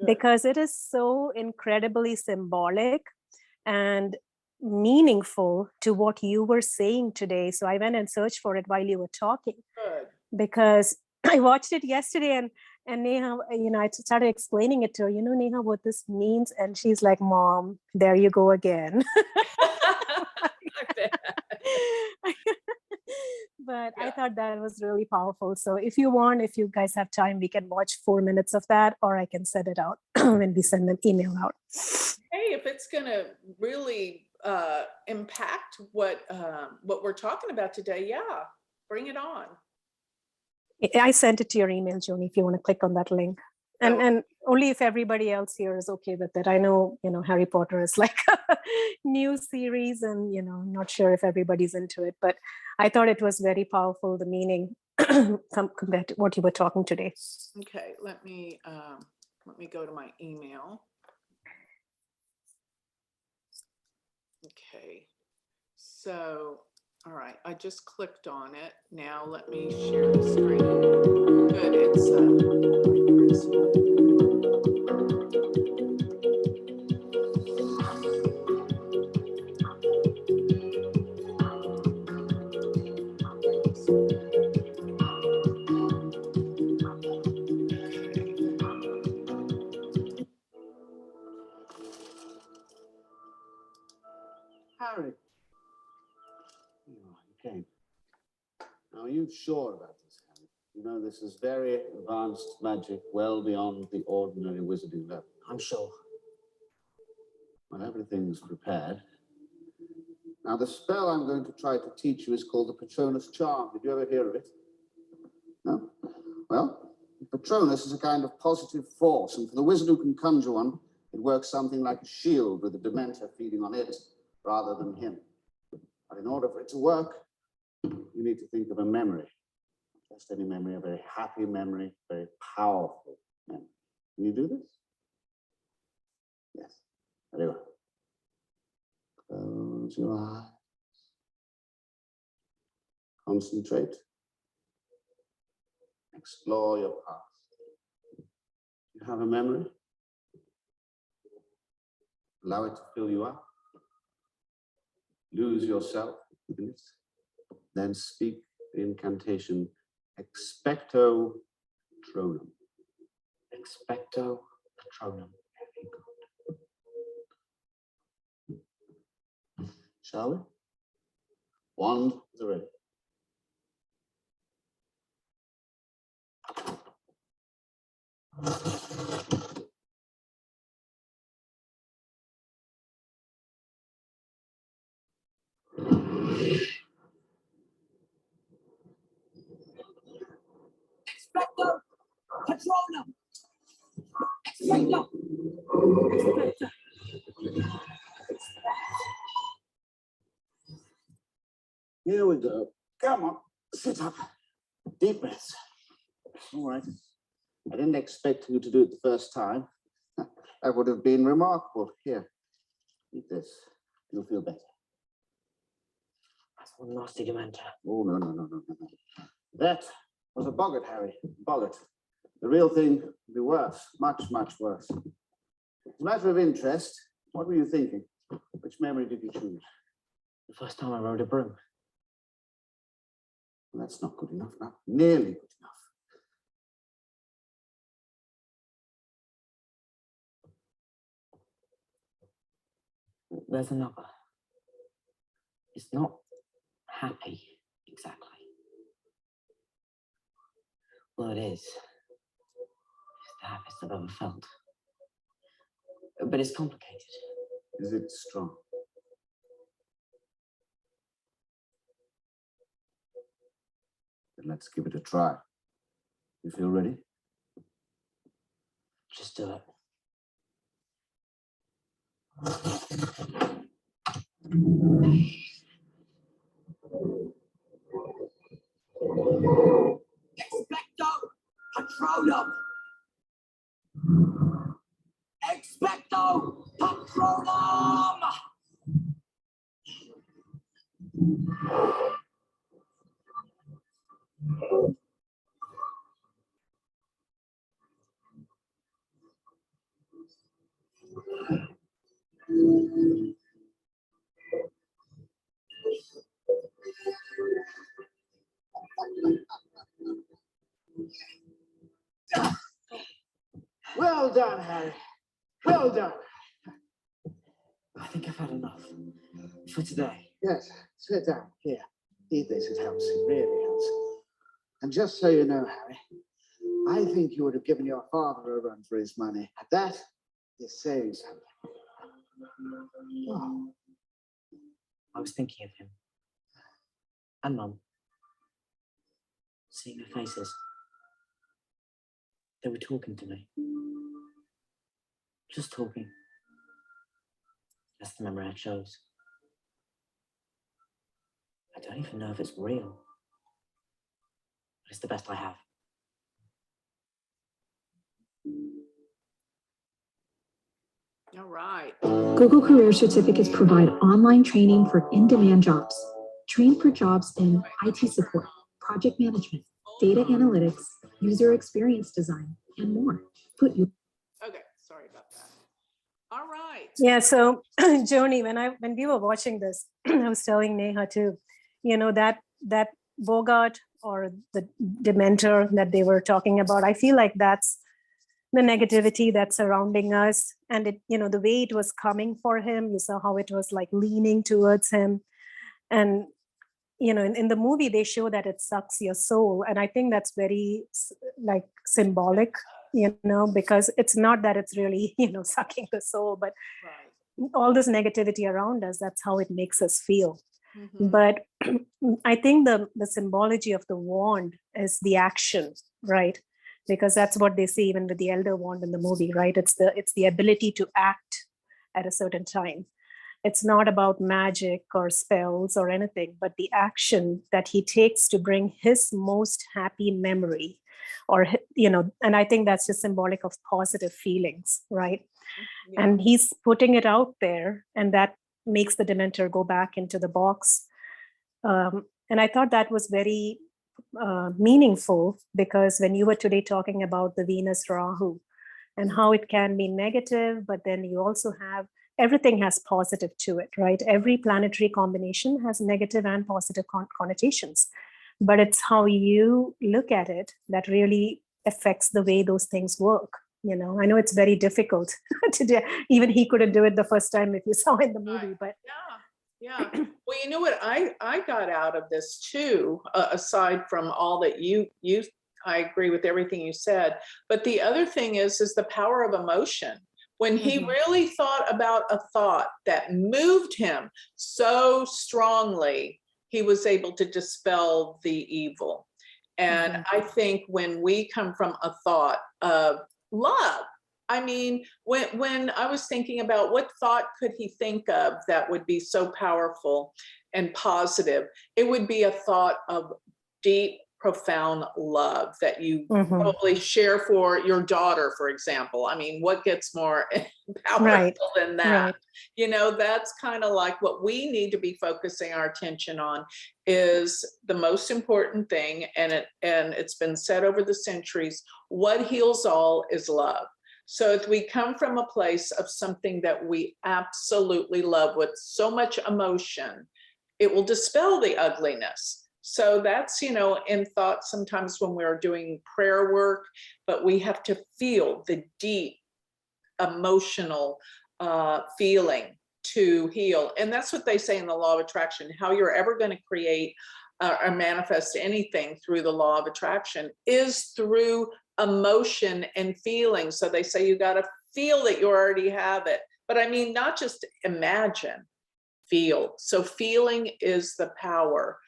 because it is so incredibly symbolic and meaningful to what you were saying today. So I went and searched for it while you were talking. Good. Because I watched it yesterday, and Neha, you know, I started explaining it to her, you know, Neha, what this means. And she's like, Mom, there you go again. But I thought that was really powerful. So if you guys have time, we can watch 4 minutes of that, or I can send it out when we send an email out. Hey, if it's going to really impact what we're talking about today, yeah, bring it on. I sent it to your email, Joni, if you want to click on that link. And only if everybody else here is okay with it. I know, you know, Harry Potter is like a new series, and, you know, I'm not sure if everybody's into it, but I thought it was very powerful, the meaning compared to what you were talking today. Okay, let me Let me go to my email. Okay, so, all right, I just clicked on it. Now let me share the screen. Good, Harry. You came. Now, are you sure about this, Harry? You know, this is very advanced magic, well beyond the ordinary wizarding level. I'm sure. Well, everything's prepared. Now, the spell I'm going to try to teach you is called the Patronus Charm. Did you ever hear of it? No? Well, the Patronus is a kind of positive force, and for the wizard who can conjure one, it works something like a shield with a Dementor feeding on it rather than him. But in order for it to work, you need to think of a memory. Not just any memory, a very happy memory, very powerful memory. Can you do this? Yes. Very well. Close your eyes. Concentrate. Explore your past. You have a memory. Allow it to fill you up. Lose yourself in it. Then speak the incantation Expecto Patronum. Expecto Patronum. Shall we? Wand is ready. Expecto Patronum. Expecto. Expecto. Here we go. Come on, sit up. Deep breaths. All right. I didn't expect you to do it the first time. That would have been remarkable. Here, eat this. You'll feel better. That's one nasty Dementor. Oh, no. That was a boggart, Harry. Boggart. The real thing would be worse. Much, much worse. As a matter of interest, what were you thinking? Which memory did you choose? The first time I rode a broom. Well, that's not good enough. Not nearly good enough. There's another. It's not happy, exactly. Well, it is. It's the happiest I've ever felt. But it's complicated. Is it strong? Then let's give it a try. You feel ready? Just do it. Expecto Patronum! Expecto Patronum! Well done, Harry. Well done. I think I've had enough for today. Yes, sit down. Here, eat this. It helps. It really helps. And just so you know, Harry, I think you would have given your father a run for his money. That is saying something. Oh. I was thinking of him. And Mum. Seeing their faces. They were talking to me. Just talking. That's the memory I chose. I don't even know if it's real. But it's the best I have. All right. Google Career Certificates provide online training for in-demand jobs. Train for jobs in IT support, project management, data analytics, user experience design, and more. Put you. Okay, sorry about that. All right. Yeah, so Joni, when we were watching this, I was telling Neha too, that Bogart or the Dementor that they were talking about, I feel like that's the negativity that's surrounding us. And the way it was coming for him, you saw how it was like leaning towards him. And in the movie they show that it sucks your soul, and I think that's very like symbolic, because it's not that it's really sucking the soul, but all this negativity around us, that's how it makes us feel. But I think the symbology of the wand is the action, right? Because that's what they see even with the elder wand in the movie, right? It's the ability to act at a certain time. It's not about magic or spells or anything, but the action that he takes to bring his most happy memory, and I think that's just symbolic of positive feelings, right? Yeah. And he's putting it out there, and that makes the Dementor go back into the box. And I thought that was very meaningful, because when you were today talking about the Venus Rahu and how it can be negative, but then you also have everything has positive to it, right? Every planetary combination has negative and positive connotations, but it's how you look at it that really affects the way those things work. I know it's very difficult to do. Even he couldn't do it the first time if you saw in the movie, but yeah. Well, you know what I got out of this too, aside from all that you I agree with everything you said, but the other thing is the power of emotion. When he really thought about a thought that moved him so strongly, he was able to dispel the evil. And I think when we come from a thought of love, I mean, when I was thinking about what thought could he think of that would be so powerful and positive, it would be a thought of deep, profound love that you probably share for your daughter, for example. I mean, what gets more powerful than that? Right. That's kind of like what we need to be focusing our attention on is the most important thing. And it's been said over the centuries, what heals all is love. So if we come from a place of something that we absolutely love with so much emotion, it will dispel the ugliness. So that's, in thought sometimes when we're doing prayer work, but we have to feel the deep emotional feeling to heal. And that's what they say in the law of attraction, how you're ever going to create or manifest anything through the law of attraction is through emotion and feeling. So they say you got to feel that you already have it. But I mean, not just imagine, feel. So feeling is the power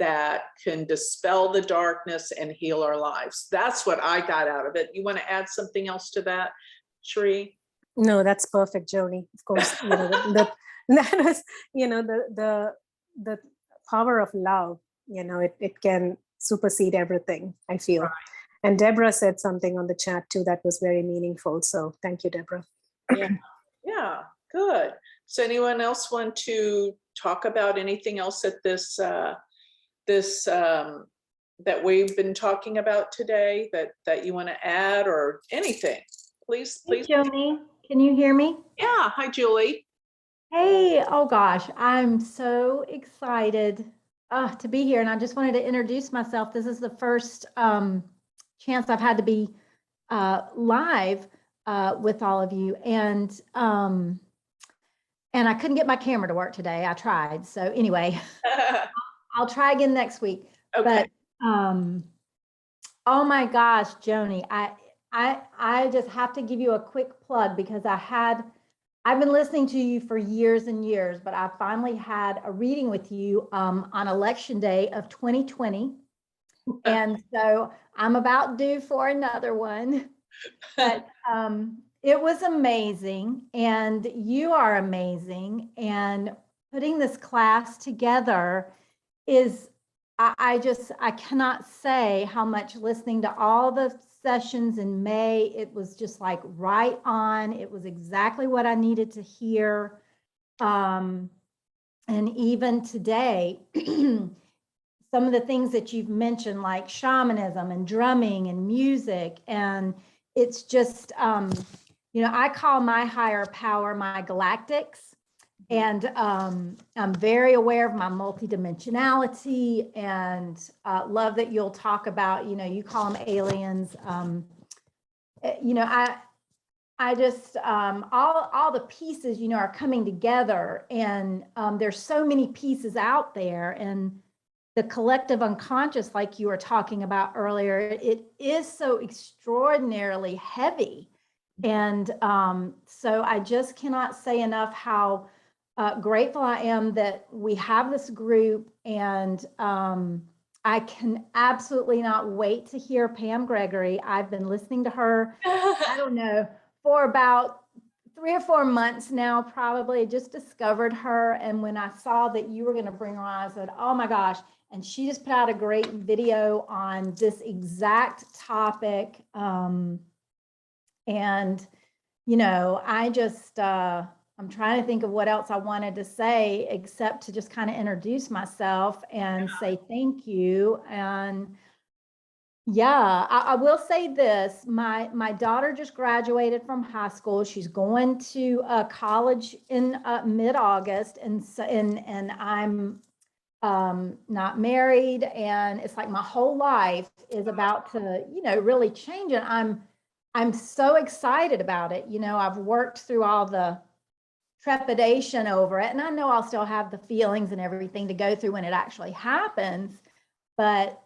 that can dispel the darkness and heal our lives. That's what I got out of it. You want to add something else to that, Shree? No, that's perfect, Joni. Of course, that was, the power of love. It can supersede everything, I feel. Right. And Deborah said something on the chat too that was very meaningful. So thank you, Deborah. Yeah, good. So anyone else want to talk about anything else at this that we've been talking about today that you want to add or anything? Please. Hey, Joni, can you hear me? Yeah. Hi, Julie. Hey, oh gosh, I'm so excited to be here. And I just wanted to introduce myself. This is the first chance I've had to be live with all of you. And I couldn't get my camera to work today. I tried. So anyway, I'll try again next week. Okay. But oh my gosh, Joni, I just have to give you a quick plug because I've been listening to you for years and years, but I finally had a reading with you on election day of 2020. And so I'm about due for another one, but it was amazing. And you are amazing. And putting this class together is I cannot say how much listening to all the sessions in May, it was just like right on. It was exactly what I needed to hear. And even today, some of the things that you've mentioned, like shamanism and drumming and music, and it's just, I call my higher power my galactics. And I'm very aware of my multidimensionality, and love that you'll talk about, you call them aliens. I just, all the pieces, are coming together, and there's so many pieces out there, and the collective unconscious, like you were talking about earlier, it is so extraordinarily heavy. And so I just cannot say enough how grateful I am that we have this group, and I can absolutely not wait to hear Pam Gregory. I've been listening to her, I don't know, for about 3 or 4 months now, probably. Just discovered her. And when I saw that you were going to bring her on, I said, oh my gosh. And she just put out a great video on this exact topic. I just, I'm trying to think of what else I wanted to say, except to just kind of introduce myself and say thank you. And yeah, I will say this, my daughter just graduated from high school. She's going to college in mid-August, and I'm not married, and it's like my whole life is about to, really change, and I'm so excited about it. I've worked through all the trepidation over it, and I know I'll still have the feelings and everything to go through when it actually happens, but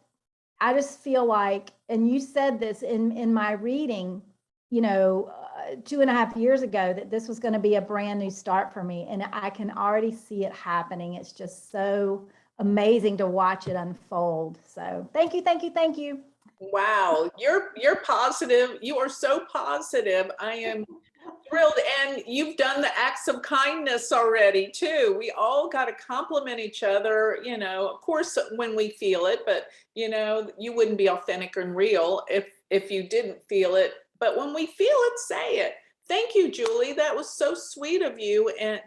I just feel like, and you said this in my reading, 2.5 years ago, that this was going to be a brand new start for me, and I can already see it happening. It's just so amazing to watch it unfold. So thank you, thank you, thank you. Wow, you're positive. You are so positive. I am thrilled. And you've done the acts of kindness already too. We all got to compliment each other, of course, when we feel it, but you wouldn't be authentic and real if you didn't feel it. But when we feel it, say it. Thank you, Julie. That was so sweet of you. And,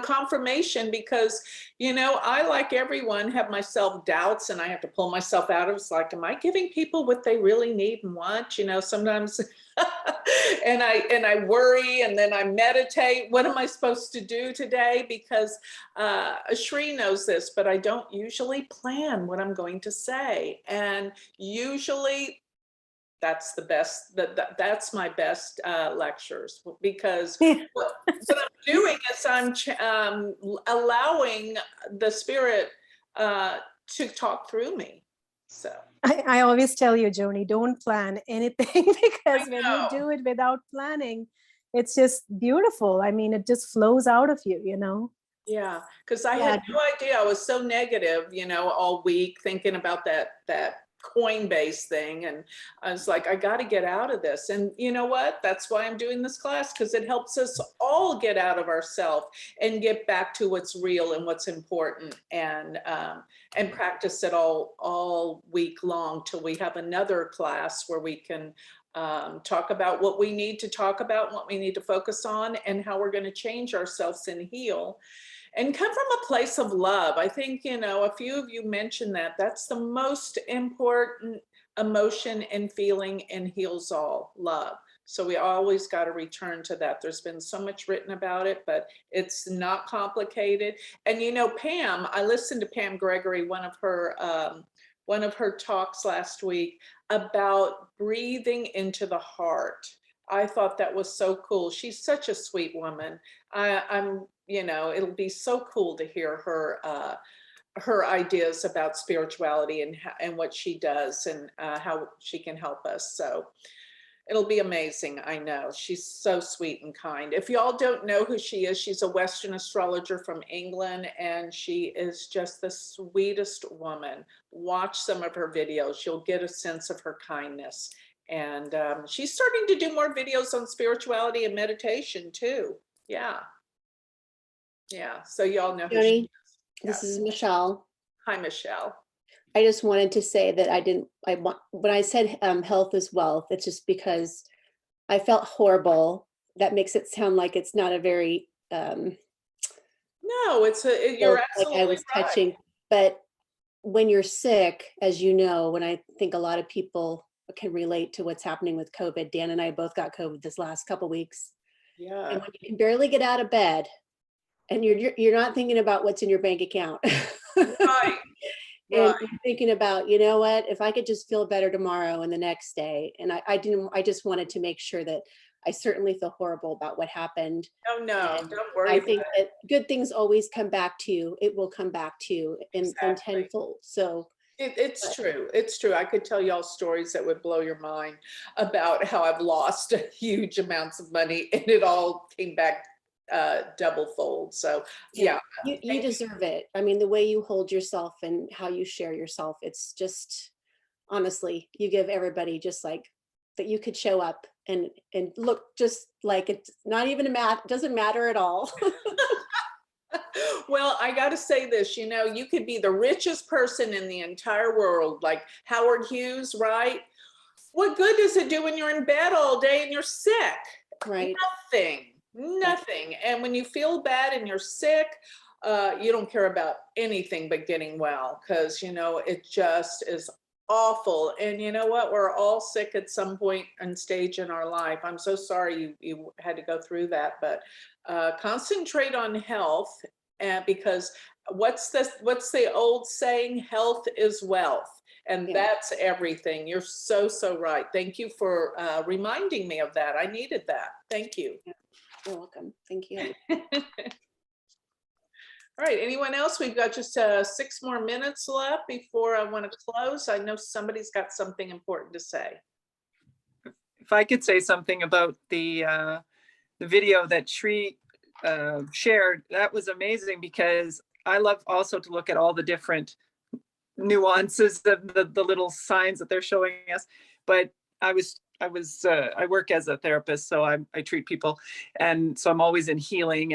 confirmation, because, I, like everyone, have my self-doubts, and I have to pull myself out of it. It's like, am I giving people what they really need and want? Sometimes, and I worry, and then I meditate. What am I supposed to do today? Because Shri knows this, but I don't usually plan what I'm going to say. And usually, that's the best, that's my best lectures, because what I'm doing is I'm allowing the spirit to talk through me. So I always tell you, Joni, don't plan anything, because when you do it without planning, it's just beautiful. I mean, it just flows out of you, Yeah, because I had no idea. I was so negative, all week, thinking about that Coinbase thing, and I was like, I got to get out of this. And you know what? That's why I'm doing this class, because it helps us all get out of ourselves and get back to what's real and what's important, and practice it all week long till we have another class where we can talk about what we need to talk about, what we need to focus on, and how we're going to change ourselves and heal. And come from a place of love. I think, a few of you mentioned that. That's the most important emotion and feeling, and heals all, love. So we always got to return to that. There's been so much written about it, but it's not complicated. And Pam, I listened to Pam Gregory, one of her talks last week about breathing into the heart. I thought that was so cool. She's such a sweet woman. It'll be so cool to hear her ideas about spirituality and what she does, and how she can help us. So it'll be amazing. I know she's so sweet and kind. If y'all don't know who she is, she's a Western astrologer from England, and she is just the sweetest woman. Watch some of her videos. You'll get a sense of her kindness. And she's starting to do more videos on spirituality and meditation too. Yeah. So y'all know who Joni, she is. this is Michelle. Hi, Michelle. I just wanted to say that when I said health is wealth, it's just because I felt horrible. That makes it sound like it's not a very, No, so, you're like absolutely I was right. touching, but when you're sick, as you know, when I think a lot of people can relate to what's happening with COVID. Dan and I both got COVID this last couple weeks. Yeah. And when you can barely get out of bed and you're not thinking about what's in your bank account. Right. And Right. you're thinking about, you know what, if I could just feel better tomorrow and the next day. And I just wanted to make sure that I certainly feel horrible about what happened. Oh, no, And don't worry I about think it. that good things always come back to you. It will come back to you in Exactly. tenfold. So It's true. It's true. I could tell y'all stories that would blow your mind about how I've lost huge amounts of money and it all came back double fold. So yeah. you deserve it. I mean, the way you hold yourself and how you share yourself, it's just, honestly, you give everybody just like that you could show up and look just like it's not even doesn't matter at all. Well, I got to say this, you could be the richest person in the entire world, like Howard Hughes, right? What good does it do when you're in bed all day and you're sick? Right. Nothing. And when you feel bad and you're sick, you don't care about anything but getting well, because, it just is awful. And you know what? We're all sick at some point and stage in our life. I'm so sorry you had to go through that, but concentrate on health, because what's the old saying? Health is wealth. And that's everything. You're so right. Thank you for reminding me of that. I needed that. Thank you. You're welcome. Thank you. All right, anyone else? We've got just 6 more minutes left before I want to close. I know somebody's got something important to say. If I could say something about the video that Sri shared, that was amazing, because I love also to look at all the different nuances of the little signs that they're showing us. But I work as a therapist, so I treat people, and so I'm always in healing.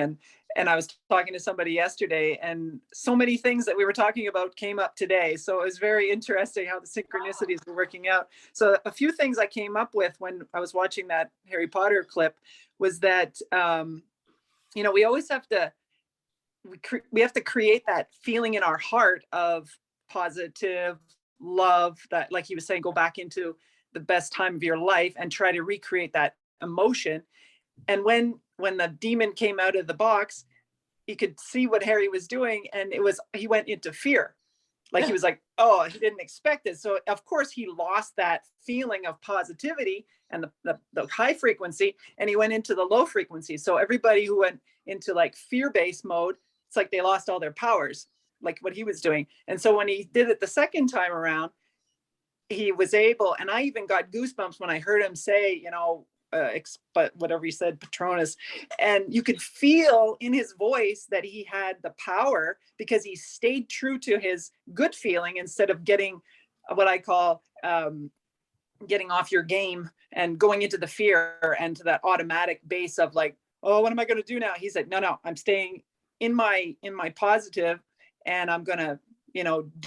And I was talking to somebody yesterday, and so many things that we were talking about came up today. So it was very interesting how the synchronicities were working out. So a few things I came up with when I was watching that Harry Potter clip was that, we always have to, we have to create that feeling in our heart of positive love, that, like he was saying, go back into the best time of your life and try to recreate that emotion. And when the demon came out of the box, you could see what Harry was doing, and he went into fear. Like he was like, oh, he didn't expect it. So of course he lost that feeling of positivity and the high frequency, and he went into the low frequency. So everybody who went into like fear-based mode, it's like they lost all their powers, like what he was doing. And so when he did it the second time around, he was able, and I even got goosebumps when I heard him say, but whatever he said, Patronus, and you could feel in his voice that he had the power, because he stayed true to his good feeling instead of getting what I call getting off your game and going into the fear and to that automatic base of like, oh, what am I going to do now? He said, no, I'm staying in my positive, and I'm going to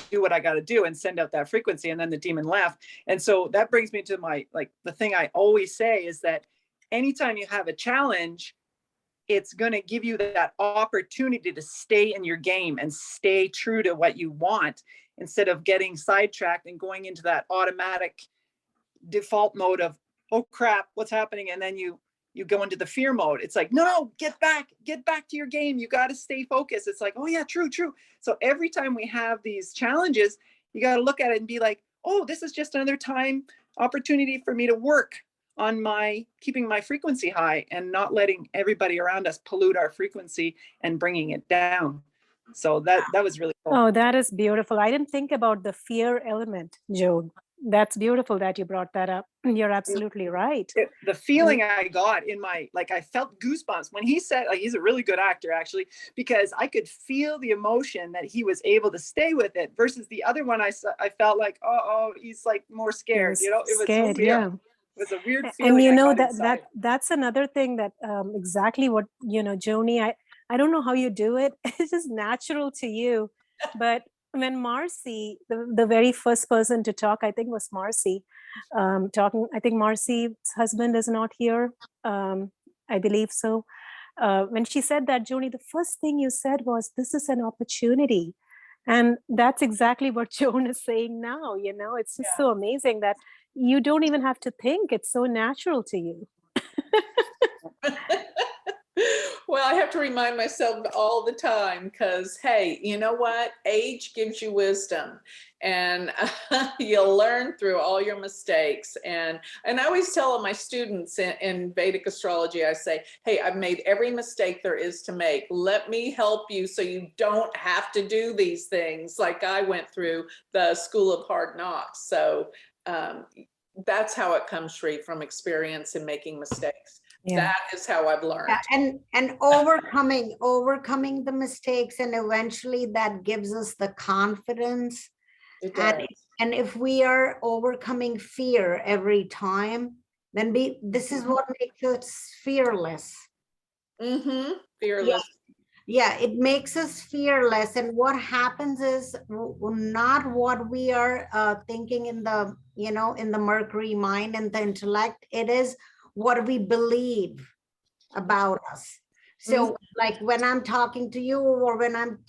do what I got to do and send out that frequency. And then the demon left. And so that brings me to the thing I always say is that anytime you have a challenge, it's going to give you that opportunity to stay in your game and stay true to what you want, instead of getting sidetracked and going into that automatic default mode of, oh crap, what's happening? And then you go into the fear mode. It's like, no, get back to your game. You got to stay focused. It's like, oh yeah, true. So every time we have these challenges, you got to look at it and be like, oh, this is just another opportunity for me to work on keeping my frequency high and not letting everybody around us pollute our frequency and bringing it down. So that was really cool. Oh, that is beautiful. I didn't think about the fear element, Joan. That's beautiful that you brought that up. You're absolutely right. The feeling I got in I felt goosebumps when he said, he's a really good actor actually, because I could feel the emotion that he was able to stay with it, versus the other one I felt like, he's like more scared. It was scared, so weird. yeah. It was a weird feeling. And that's another thing that exactly what, Joni, I don't know how you do it. It's just natural to you. But when Marcy, the very first person to talk, I think was Marcy, talking. I think Marcy's husband is not here. I believe so. When she said that, Joni, the first thing you said was, this is an opportunity. And that's exactly what Joan is saying now. You know, it's just so amazing that you don't even have to think. It's so natural to you. Well, I have to remind myself all the time because, hey, you know what? Age gives you wisdom, and you'll learn through all your mistakes. And I always tell my students in Vedic astrology, I say, hey, I've made every mistake there is to make. Let me help you so you don't have to do these things like I went through the school of hard knocks. So that's how it comes free, from experience and making mistakes. That is how I've learned. Yeah, and overcoming the mistakes, and eventually that gives us the confidence. It does. And if we are overcoming fear every time, then this is what makes us fearless. Fearless. Yeah, it makes us fearless. And what happens is not what we are thinking in the, you know, in the Mercury mind and the intellect. It is what we believe about us. So like when I'm talking to you, or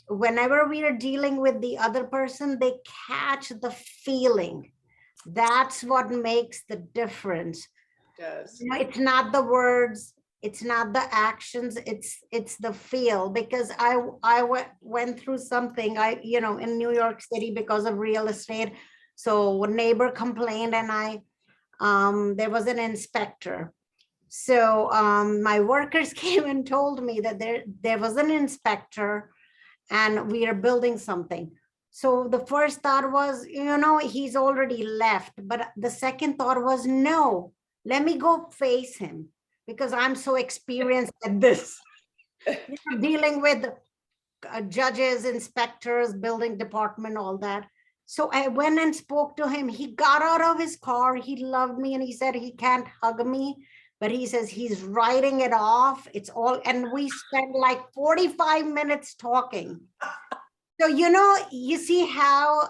whenever we are dealing with the other person, they catch the feeling. That's what makes the difference. It does. You know, it's not the words, it's not the actions, it's the feel. Because I went through something, you know, in New York City because of real estate. So a neighbor complained, and there was an inspector. So my workers came and told me that there was an inspector and we are building something. So the first thought was, you know, he's already left. But the second thought was, no, let me go face him, because I'm so experienced at this. Dealing with judges, inspectors, building department, all that. So I went and spoke to him. He got out of his car. He loved me, and he said he can't hug me, but he says he's writing it off. It's all, and we spent like 45 minutes talking. So, you know, you see how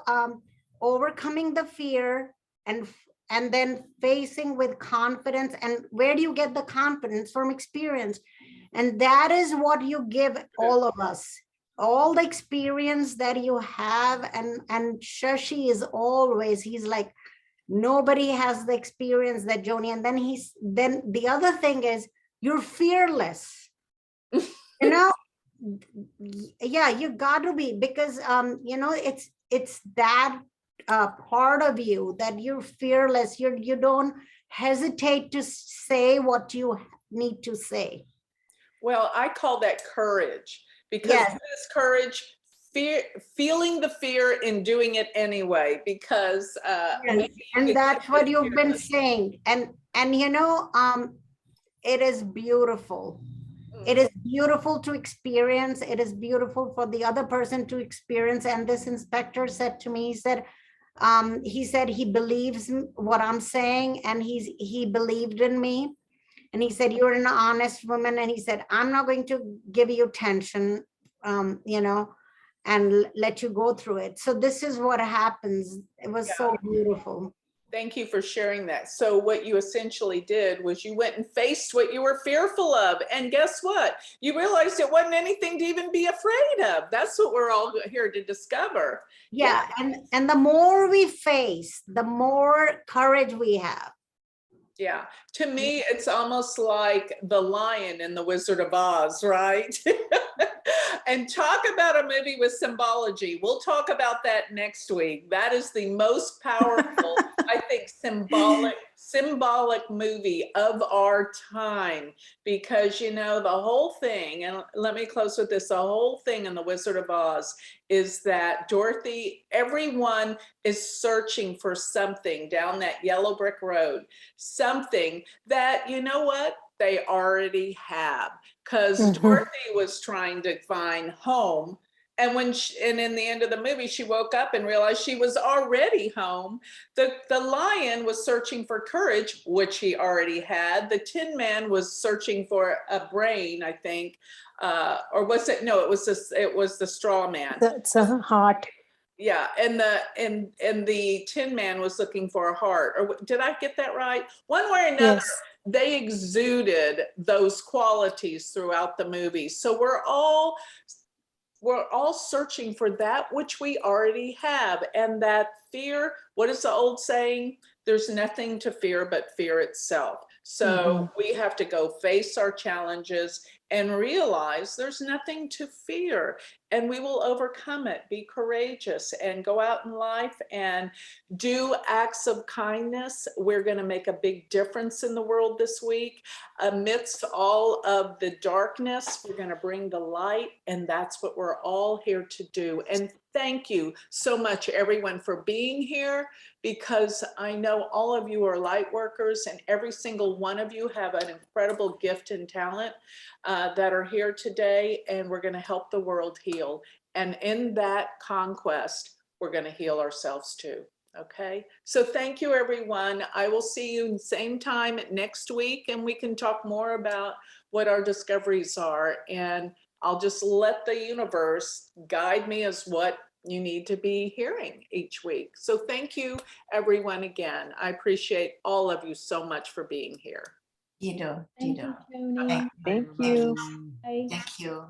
overcoming the fear and then facing with confidence. And where do you get the confidence? From experience. And that is what you give all of us. All the experience that you have. And Shashi is always, he's like, nobody has the experience that Joni. And then the other thing is, you're fearless. You know, yeah, you got to be, because you know, it's that part of you that you're fearless. You don't hesitate to say what you need to say. Well, I call that courage, because this courage, feeling the fear and doing it anyway, because and that's what you've been saying. And you know, it is beautiful. It is beautiful to experience. It is beautiful for the other person to experience. And this inspector said to me, he said he believes what I'm saying, and he believed in me. And he said, you're an honest woman. And he said, I'm not going to give you tension, you know, and let you go through it. So this is what happens. It was so beautiful. Thank you for sharing that. So what you essentially did was you went and faced what you were fearful of. And guess what? You realized it wasn't anything to even be afraid of. That's what we're all here to discover. Yeah. And the more we face, the more courage we have. Yeah, to me, it's almost like the lion in The Wizard of Oz, right? And talk about a movie with symbology. We'll talk about that next week. That is the most powerful, I think, symbolic movie of our time, because, you know, the whole thing, and let me close with this, the whole thing in The Wizard of Oz is that Dorothy, everyone is searching for something down that yellow brick road, something that, you know what, they already have, because Dorothy was trying to find home. And and in the end of the movie, she woke up and realized she was already home. The lion was searching for courage, which he already had. The Tin Man was searching for a brain, I think, or was it? No, it was the straw man. That's a heart. Yeah, and the Tin Man was looking for a heart, or did I get that right? One way or another, Yes. they exuded those qualities throughout the movie. So we're all searching for that which we already have. And that fear, what is the old saying? There's nothing to fear but fear itself. So we have to go face our challenges and realize there's nothing to fear, and we will overcome it. Be courageous and go out in life and do acts of kindness. We're going to make a big difference in the world this week. Amidst all of the darkness, we're going to bring the light, and that's what we're all here to do. And thank you so much, everyone, for being here, because I know all of you are light workers, and every single one of you have an incredible gift and talent that are here today, and we're going to help the world heal. And in that conquest, we're going to heal ourselves too. Okay, so thank you, everyone. I will see you same time next week, and we can talk more about what our discoveries are. And I'll just let the universe guide me as what you need to be hearing each week. So thank you, everyone, again. I appreciate all of you so much for being here. Thank you, Joni. Thank you. Bye. Thank you.